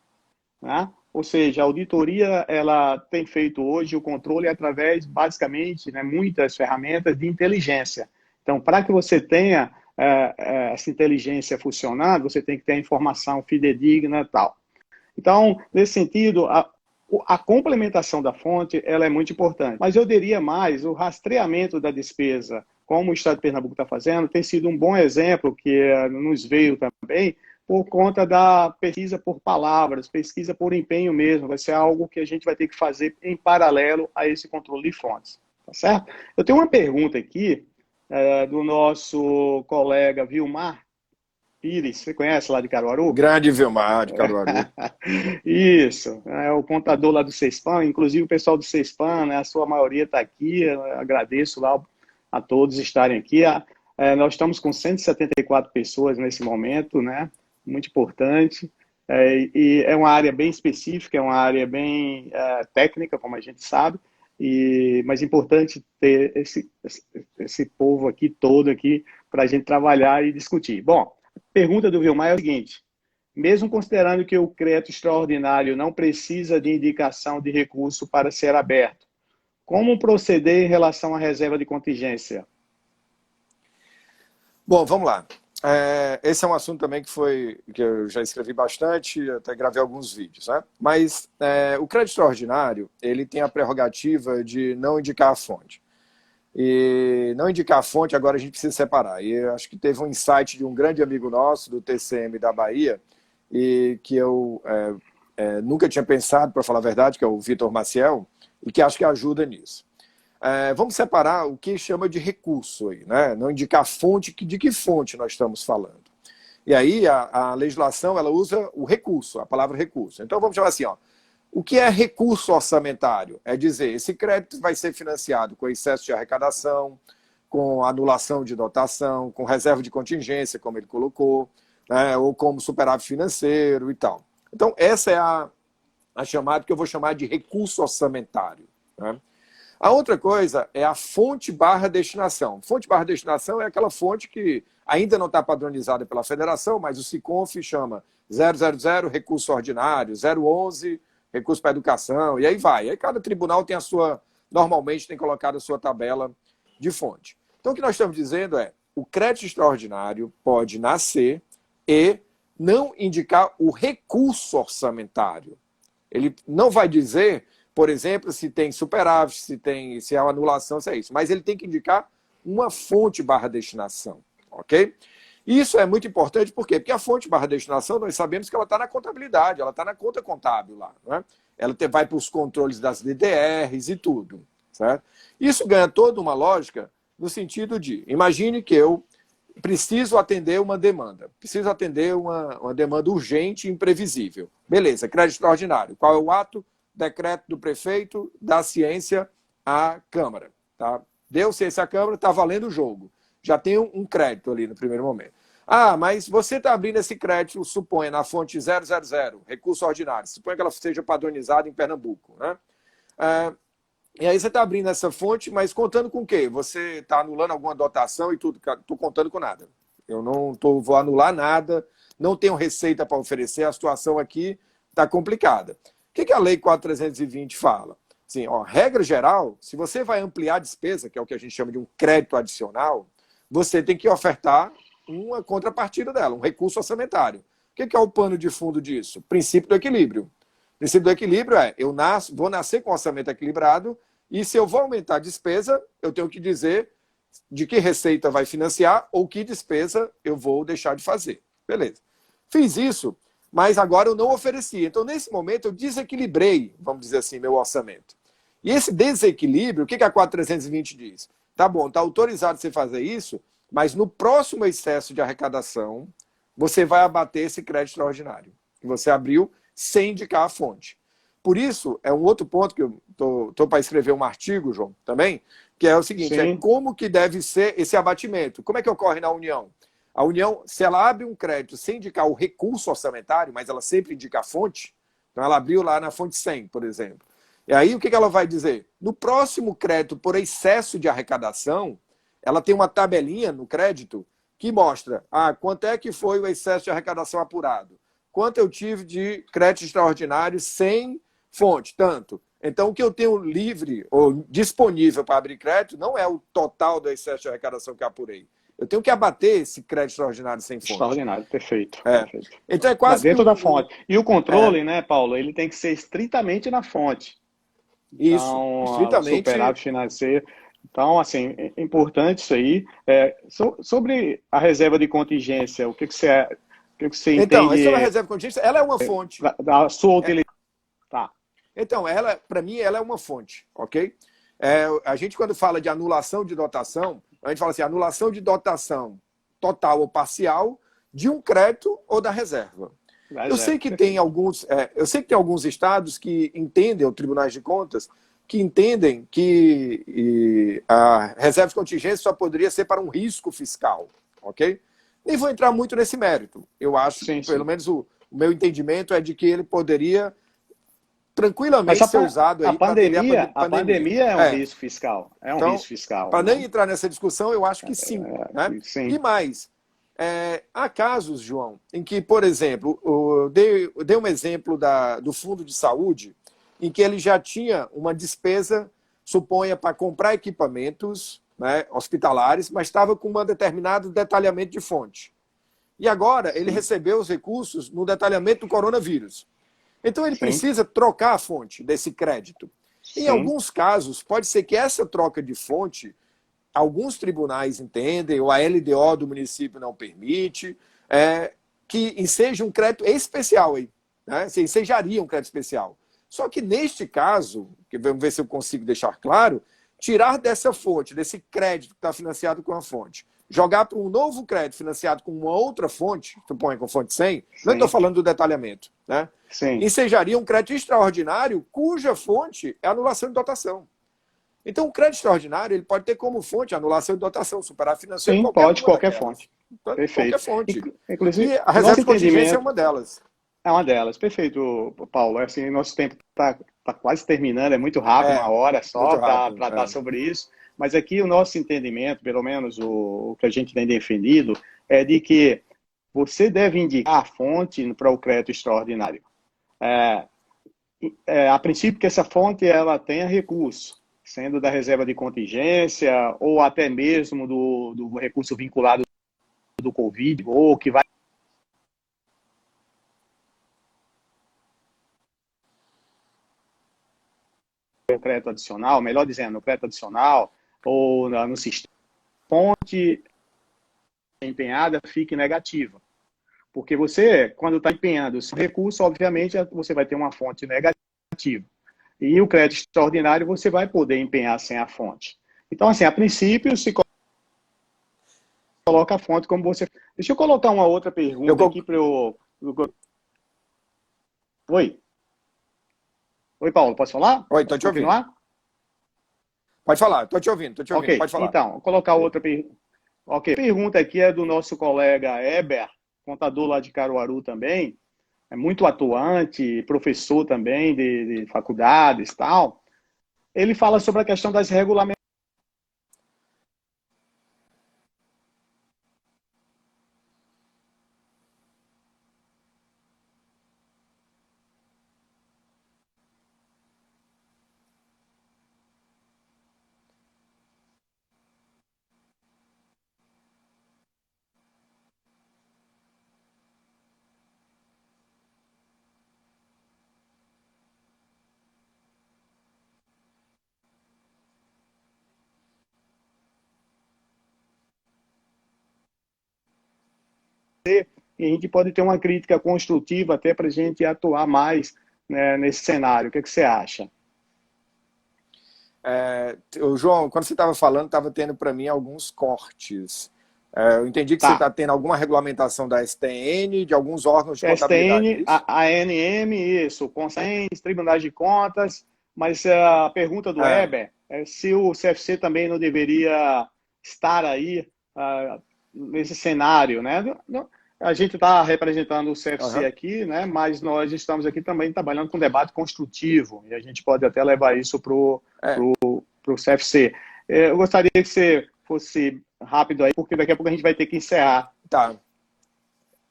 né? Ou seja, a auditoria ela tem feito hoje o controle através, basicamente, né, muitas ferramentas de inteligência. Então, para que você tenha essa inteligência funcionando, você tem que ter a informação fidedigna e tal. Então, nesse sentido, a complementação da fonte ela é muito importante. Mas eu diria mais, o rastreamento da despesa, como o Estado de Pernambuco está fazendo, tem sido um bom exemplo que nos veio também por conta da pesquisa por palavras, pesquisa por empenho mesmo. Vai ser algo que a gente vai ter que fazer em paralelo a esse controle de fontes. Tá certo? Eu tenho uma pergunta aqui do nosso colega Vilmar Pires, você conhece lá de Caruaru? Grande Vilmar, de Caruaru. Isso, é o contador lá do Cespan, inclusive o pessoal do Cespan, né, a sua maioria está aqui, eu agradeço lá a todos estarem aqui. Nós estamos com 174 pessoas nesse momento, né, muito importante, e é uma área bem específica, é uma área bem técnica, como a gente sabe, mas é importante ter esse povo aqui todo aqui para a gente trabalhar e discutir. Bom, a pergunta do Vilmar é o seguinte: mesmo considerando que o crédito extraordinário não precisa de indicação de recurso para ser aberto, como proceder em relação à reserva de contingência? Bom, vamos lá. Esse é um assunto também que eu já escrevi bastante, até gravei alguns vídeos, né? Mas o crédito extraordinário, ele tem a prerrogativa de não indicar a fonte. E não indicar a fonte, agora a gente precisa separar. E eu acho que teve um insight de um grande amigo nosso, do TCM da Bahia, e que eu nunca tinha pensado, para falar a verdade, que é o Vitor Maciel, e que acho que ajuda nisso. Vamos separar o que chama de recurso aí, né? Não indicar a fonte, de que fonte nós estamos falando. E aí a legislação ela usa o recurso, a palavra recurso. Então vamos chamar assim, ó, o que é recurso orçamentário? É dizer, esse crédito vai ser financiado com excesso de arrecadação, com anulação de dotação, com reserva de contingência, como ele colocou, né? Ou como superávit financeiro e tal. Então essa é a chamada que eu vou chamar de recurso orçamentário, né? A outra coisa é a fonte barra destinação. Fonte barra destinação é aquela fonte que ainda não está padronizada pela federação, mas o SICONF chama 000 recurso ordinário, 011 recurso para educação, e aí vai. Aí cada tribunal tem normalmente tem colocado a sua tabela de fonte. Então o que nós estamos dizendo é, o crédito extraordinário pode nascer e não indicar o recurso orçamentário. Ele não vai dizer, por exemplo, se tem superávit, se é uma anulação, se é isso. Mas ele tem que indicar uma fonte barra destinação, ok? Isso é muito importante, por quê? Porque a fonte barra destinação, nós sabemos que ela está na contabilidade, ela está na conta contábil lá, né? Ela vai para os controles das DDRs e tudo, certo? Isso ganha toda uma lógica no sentido de, imagine que eu preciso atender uma demanda, preciso atender uma demanda urgente e imprevisível. Beleza, crédito extraordinário. Qual é o ato? Decreto do prefeito da ciência à Câmara. Tá? Deu ciência à Câmara, está valendo o jogo. Já tem um crédito ali no primeiro momento. Ah, mas você está abrindo esse crédito, suponha, na fonte 000, recurso ordinário. Suponha que ela seja padronizada em Pernambuco. Né? E aí você está abrindo essa fonte, mas contando com o quê? Você está anulando alguma dotação e tudo? Estou contando com nada. Eu não vou anular nada, não tenho receita para oferecer, a situação aqui está complicada. O que a Lei 4.320 fala? Sim, ó, regra geral, se você vai ampliar a despesa, que é o que a gente chama de um crédito adicional, você tem que ofertar uma contrapartida dela, um recurso orçamentário. O que é o pano de fundo disso? Princípio do equilíbrio. O princípio do equilíbrio é, vou nascer com orçamento equilibrado, e se eu vou aumentar a despesa, eu tenho que dizer de que receita vai financiar ou que despesa eu vou deixar de fazer. Beleza. Fiz isso, mas agora eu não ofereci. Então, nesse momento, eu desequilibrei, vamos dizer assim, meu orçamento. E esse desequilíbrio, o que a 4320 diz? Tá bom, tá autorizado você fazer isso, mas no próximo excesso de arrecadação, você vai abater esse crédito extraordinário que você abriu sem indicar a fonte. Por isso, é um outro ponto que eu estou para escrever um artigo, João, também, que é o seguinte, é como que deve ser esse abatimento. Como é que ocorre na União? A União, se ela abre um crédito sem indicar o recurso orçamentário, mas ela sempre indica a fonte, então ela abriu lá na fonte 100, por exemplo. E aí o que ela vai dizer? No próximo crédito por excesso de arrecadação, ela tem uma tabelinha no crédito que mostra quanto é que foi o excesso de arrecadação apurado, quanto eu tive de crédito extraordinário sem fonte, tanto. Então, o que eu tenho livre ou disponível para abrir crédito não é o total do excesso de arrecadação que eu apurei. Eu tenho que abater esse crédito extraordinário sem fonte. Extraordinário, perfeito. Perfeito. Então é quase dentro da fonte. E o controle, né, Paulo, ele tem que ser estritamente na fonte. Isso, então, estritamente. Superávit financeiro. Então, assim, é importante isso aí. Sobre a reserva de contingência, o que você entende? Então, sobre a reserva de contingência, ela é uma fonte. Da sua utilidade. Tá. Então, para mim, ela é uma fonte, ok? A gente, quando fala de anulação de dotação, a gente fala assim, anulação de dotação total ou parcial de um crédito ou da reserva. Eu sei que tem alguns estados que entendem, ou tribunais de contas, que entendem que a reserva de contingência só poderia ser para um risco fiscal, ok? Nem vou entrar muito nesse mérito. Eu acho, pelo menos o meu entendimento é de que ele poderia tranquilamente ser usado aí para atender a pandemia é um risco fiscal. É um risco fiscal. Para nem entrar nessa discussão, eu acho que sim. Né? Sim. E mais, há casos, João, em que, por exemplo, eu dei um exemplo do Fundo de Saúde, em que ele já tinha uma despesa, suponha, para comprar equipamentos, né, hospitalares, mas estava com um determinado detalhamento de fonte. E agora ele recebeu os recursos no detalhamento do coronavírus. Então ele precisa trocar a fonte desse crédito. Em alguns casos, pode ser que essa troca de fonte, alguns tribunais entendem, ou a LDO do município não permite, que seja um crédito especial aí, né? Ensejaria um crédito especial. Só que neste caso, que vamos ver se eu consigo deixar claro, tirar dessa fonte, desse crédito que está financiado com a fonte, jogar para um novo crédito financiado com uma outra fonte, suponha com fonte 100, não estou falando do detalhamento, né? Ensejaria um crédito extraordinário cuja fonte é anulação de dotação. Então, o crédito extraordinário ele pode ter como fonte anulação de dotação, superar financeiro. Sim, pode, qualquer fonte. Perfeito. Qualquer fonte. Inclusive, e a reserva de contingência é uma delas. É uma delas. Perfeito, Paulo. Assim, nosso tempo está quase terminando, é muito rápido, uma hora só para tratar sobre isso. Mas aqui o nosso entendimento, pelo menos o que a gente tem defendido, é de que você deve indicar a fonte para o crédito extraordinário. A princípio que essa fonte ela tenha recurso, sendo da reserva de contingência ou até mesmo do recurso vinculado do Covid, ou que vai o crédito adicional, melhor dizendo, no crédito adicional ou no sistema, fonte empenhada fique negativa. Porque você, quando está empenhando esse recurso, obviamente, você vai ter uma fonte negativa. E o crédito extraordinário você vai poder empenhar sem a fonte. Então, assim, a princípio, se coloca a fonte como você... Deixa eu colocar uma outra pergunta aqui para eu... Oi? Oi, Paulo, posso falar? Oi, estou te ouvindo. Pode falar, estou te ouvindo, Okay. Pode falar. Então, vou colocar outra pergunta. Ok, a pergunta aqui é do nosso colega Eber, contador lá de Caruaru também, é muito atuante, professor também de faculdades e tal. Ele fala sobre a questão das regulamentações. e a gente pode ter uma crítica construtiva até para a gente atuar mais, né, nesse cenário. O que você acha? João, quando você estava falando, estava tendo para mim alguns cortes. Eu entendi que você Tá. está tendo alguma regulamentação da STN, de alguns órgãos de contabilidade, é STN, isso? a ANM, isso, Consens, Tribunais de Contas, mas a pergunta do É, Weber é se o CFC também não deveria estar aí nesse cenário, né? A gente está representando o CFC aham. aqui, né? Mas nós estamos aqui também trabalhando com debate construtivo e a gente pode até levar isso para o É, CFC. Eu gostaria que você fosse rápido aí, porque daqui a pouco a gente vai ter que encerrar. tá.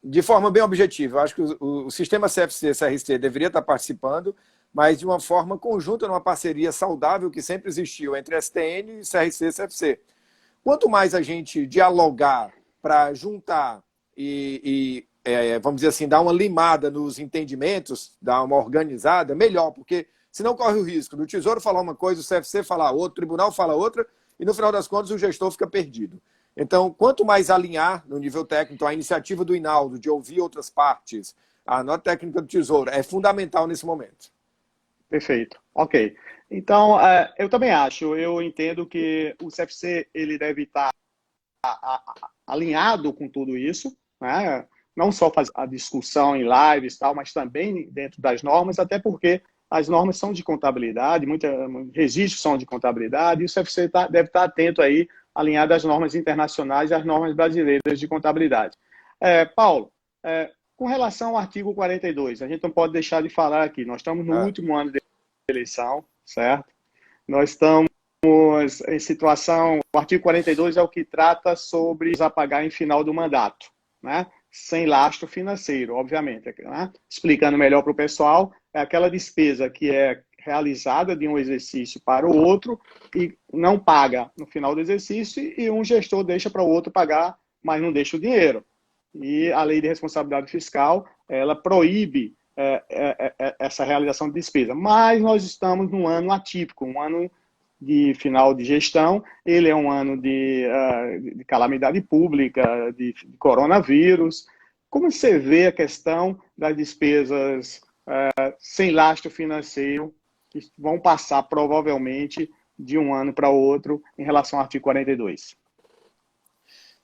De forma bem objetiva, eu acho que o sistema CFC-CRC deveria estar participando, mas de uma forma conjunta, numa parceria saudável que sempre existiu entre STN e CRC-CFC. Quanto mais a gente dialogar para juntar vamos dizer assim, dar uma limada nos entendimentos, dar uma organizada, melhor, porque senão corre o risco do Tesouro falar uma coisa, o CFC falar outra, o Tribunal fala outra, e no final das contas o gestor fica perdido. Então, quanto mais alinhar no nível técnico, a iniciativa do Hinaldo de ouvir outras partes, a nota técnica do Tesouro é fundamental nesse momento. Perfeito. Ok. Então, eu também acho, eu entendo que o CFC ele deve estar alinhado com tudo isso, né? Não só fazer a discussão em lives e tal, mas também dentro das normas, até porque as normas são de contabilidade, muitos registros são de contabilidade, e o CFC deve estar atento aí, alinhado às normas internacionais e às normas brasileiras de contabilidade. Paulo, com relação ao artigo 42, a gente não pode deixar de falar aqui, nós estamos no último ano de eleição, certo? Nós estamos em situação, o artigo 42 é o que trata sobre a pagar em final do mandato, né? Sem lastro financeiro, obviamente. Né? Explicando melhor para o pessoal, é aquela despesa que é realizada de um exercício para o outro e não paga no final do exercício e um gestor deixa para o outro pagar, mas não deixa o dinheiro. E a lei de responsabilidade fiscal, ela proíbe essa realização de despesa. Mas nós estamos num ano atípico, um ano de final de gestão, ele é um ano de calamidade pública, de coronavírus. Como você vê a questão das despesas sem lastro financeiro, que vão passar provavelmente de um ano para outro em relação ao artigo 42?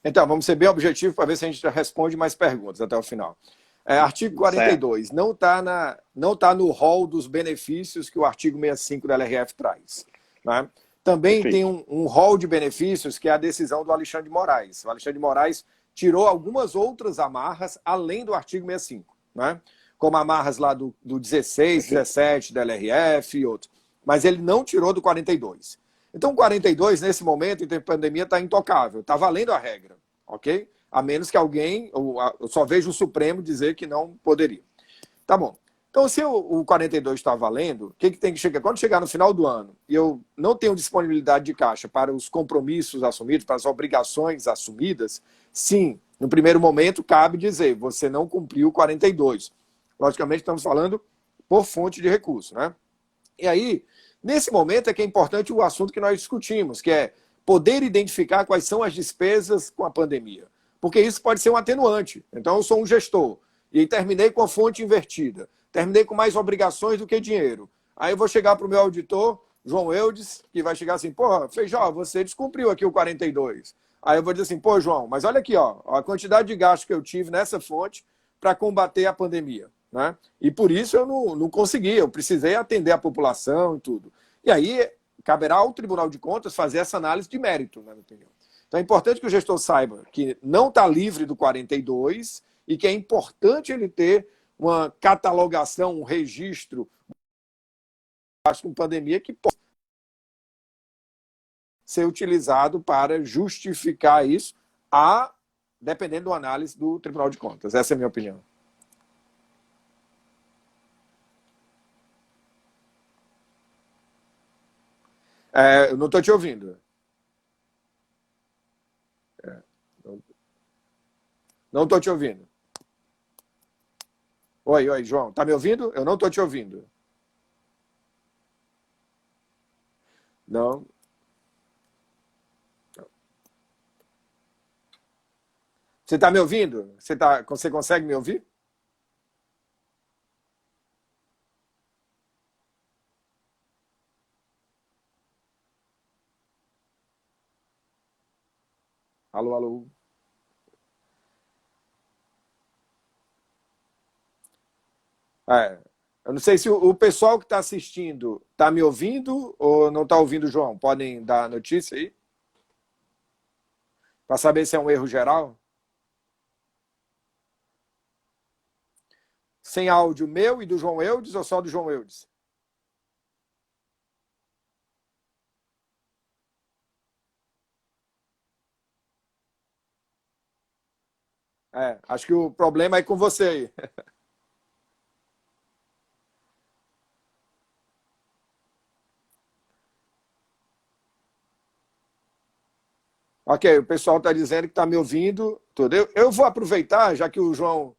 Então, vamos ser bem objetivos para ver se a gente responde mais perguntas até o final. Artigo 42, não tá no rol dos benefícios que o artigo 65 da LRF traz. Né? Também Perfeito. tem um rol de benefícios que é a decisão do Alexandre de Moraes. O Alexandre de Moraes tirou algumas outras amarras além do artigo 65, né? Como amarras lá do 16, Perfeito. 17 da LRF e outros. Mas ele não tirou do 42. Então, o 42, nesse momento, em tempo de pandemia, está intocável. Está valendo a regra, ok? A menos que alguém, eu só vejo o Supremo dizer que não poderia. Tá bom. Então, se o 42 está valendo, o que tem que chegar? Quando chegar no final do ano e eu não tenho disponibilidade de caixa para os compromissos assumidos, para as obrigações assumidas, sim, no primeiro momento cabe dizer, você não cumpriu o 42. Logicamente, estamos falando por fonte de recurso, né? E aí, nesse momento é que é importante o assunto que nós discutimos, que é poder identificar quais são as despesas com a pandemia. Porque isso pode ser um atenuante. Então, eu sou um gestor e terminei com a fonte invertida. Terminei com mais obrigações do que dinheiro. Aí eu vou chegar para o meu auditor, João Eudes, que vai chegar assim, pô, Feijó, você descumpriu aqui o 42. Aí eu vou dizer assim, pô, João, mas olha aqui, ó, a quantidade de gasto que eu tive nessa fonte para combater a pandemia. Né? E por isso eu não consegui, eu precisei atender a população e tudo. E aí caberá ao Tribunal de Contas fazer essa análise de mérito, na minha opinião. Então é importante que o gestor saiba que não está livre do 42 e que é importante ele ter uma catalogação, um registro com pandemia que pode ser utilizado para justificar isso, dependendo da análise do Tribunal de Contas. Essa é a minha opinião. Eu não estou te ouvindo. Não estou te ouvindo. Oi, João. Está me ouvindo? Eu não estou te ouvindo. Não. Você está me ouvindo? Você consegue me ouvir? Alô, alô. É, eu não sei se o pessoal que está assistindo está me ouvindo ou não está ouvindo o João. Podem dar notícia aí? Para saber se é um erro geral? Sem áudio meu e do João Eudes ou só do João Eudes? É, acho que o problema é com você aí. Ok, o pessoal está dizendo que está me ouvindo. Tudo. Eu vou aproveitar, já que o João,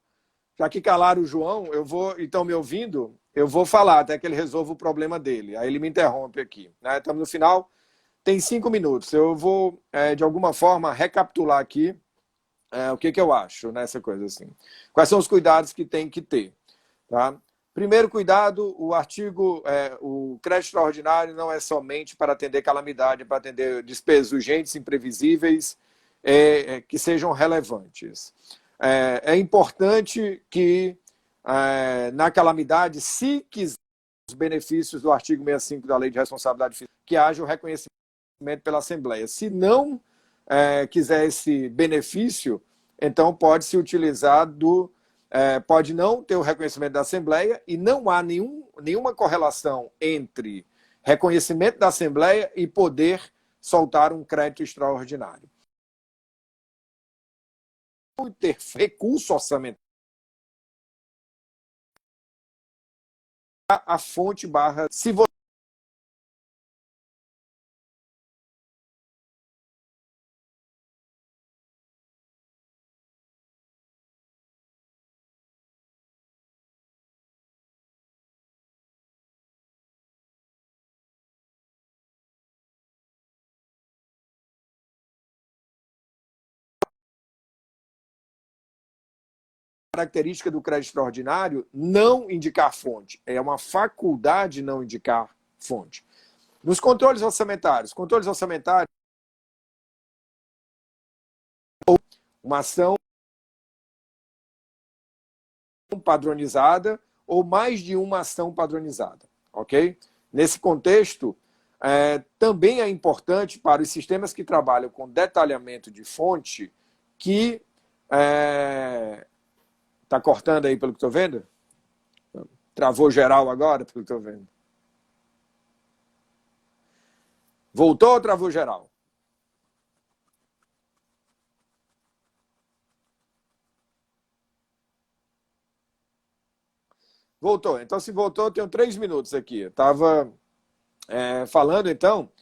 já que calaram o João, eu vou, então me ouvindo, eu vou falar até que ele resolva o problema dele. Aí ele me interrompe aqui. Né? Estamos no final, tem 5 minutos. Eu vou, de alguma forma, recapitular aqui o que eu acho nessa coisa assim. Quais são os cuidados que tem que ter? Tá? Primeiro cuidado, o artigo, o crédito extraordinário não é somente para atender calamidade, é para atender despesas urgentes, imprevisíveis, que sejam relevantes. É importante que, na calamidade, se quiser os benefícios do artigo 65 da Lei de Responsabilidade Fiscal, que haja o reconhecimento pela Assembleia. Se não quiser esse benefício, então pode se utilizar pode não ter o reconhecimento da Assembleia e não há nenhuma correlação entre reconhecimento da Assembleia e poder soltar um crédito extraordinário. Ter recurso orçamentário, a fonte barra, se você característica do crédito extraordinário não indicar fonte. É uma faculdade não indicar fonte. Nos controles orçamentários, uma ação padronizada ou mais de uma ação padronizada, ok? Nesse contexto, também é importante para os sistemas que trabalham com detalhamento de fonte que está cortando aí pelo que estou vendo? Travou geral agora pelo que estou vendo? Voltou ou travou geral? Voltou. Então, se voltou, eu tenho 3 minutos aqui. Eu estava falando, então,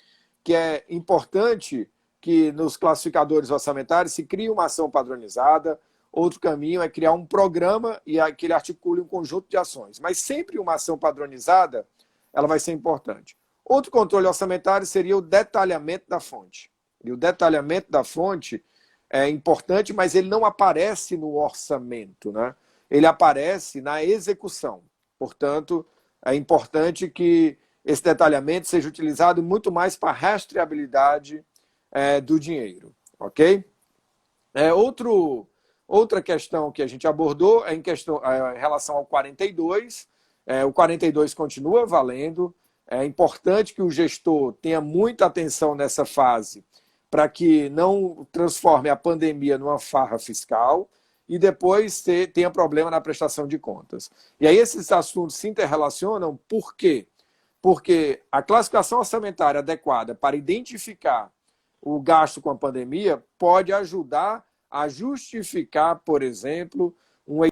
que é importante que nos classificadores orçamentários se crie uma ação padronizada. Outro caminho é criar um programa e que ele articule um conjunto de ações. Mas sempre uma ação padronizada, ela vai ser importante. Outro controle orçamentário seria o detalhamento da fonte. E o detalhamento da fonte é importante, mas ele não aparece no orçamento, né? Ele aparece na execução. Portanto, é importante que esse detalhamento seja utilizado muito mais para a rastreabilidade do dinheiro. Ok? Outra questão que a gente abordou é em relação ao 42. O 42 continua valendo. É importante que o gestor tenha muita atenção nessa fase para que não transforme a pandemia numa farra fiscal e depois tenha problema na prestação de contas. E aí esses assuntos se interrelacionam, por quê? Porque a classificação orçamentária adequada para identificar o gasto com a pandemia pode ajudar a justificar, por exemplo, um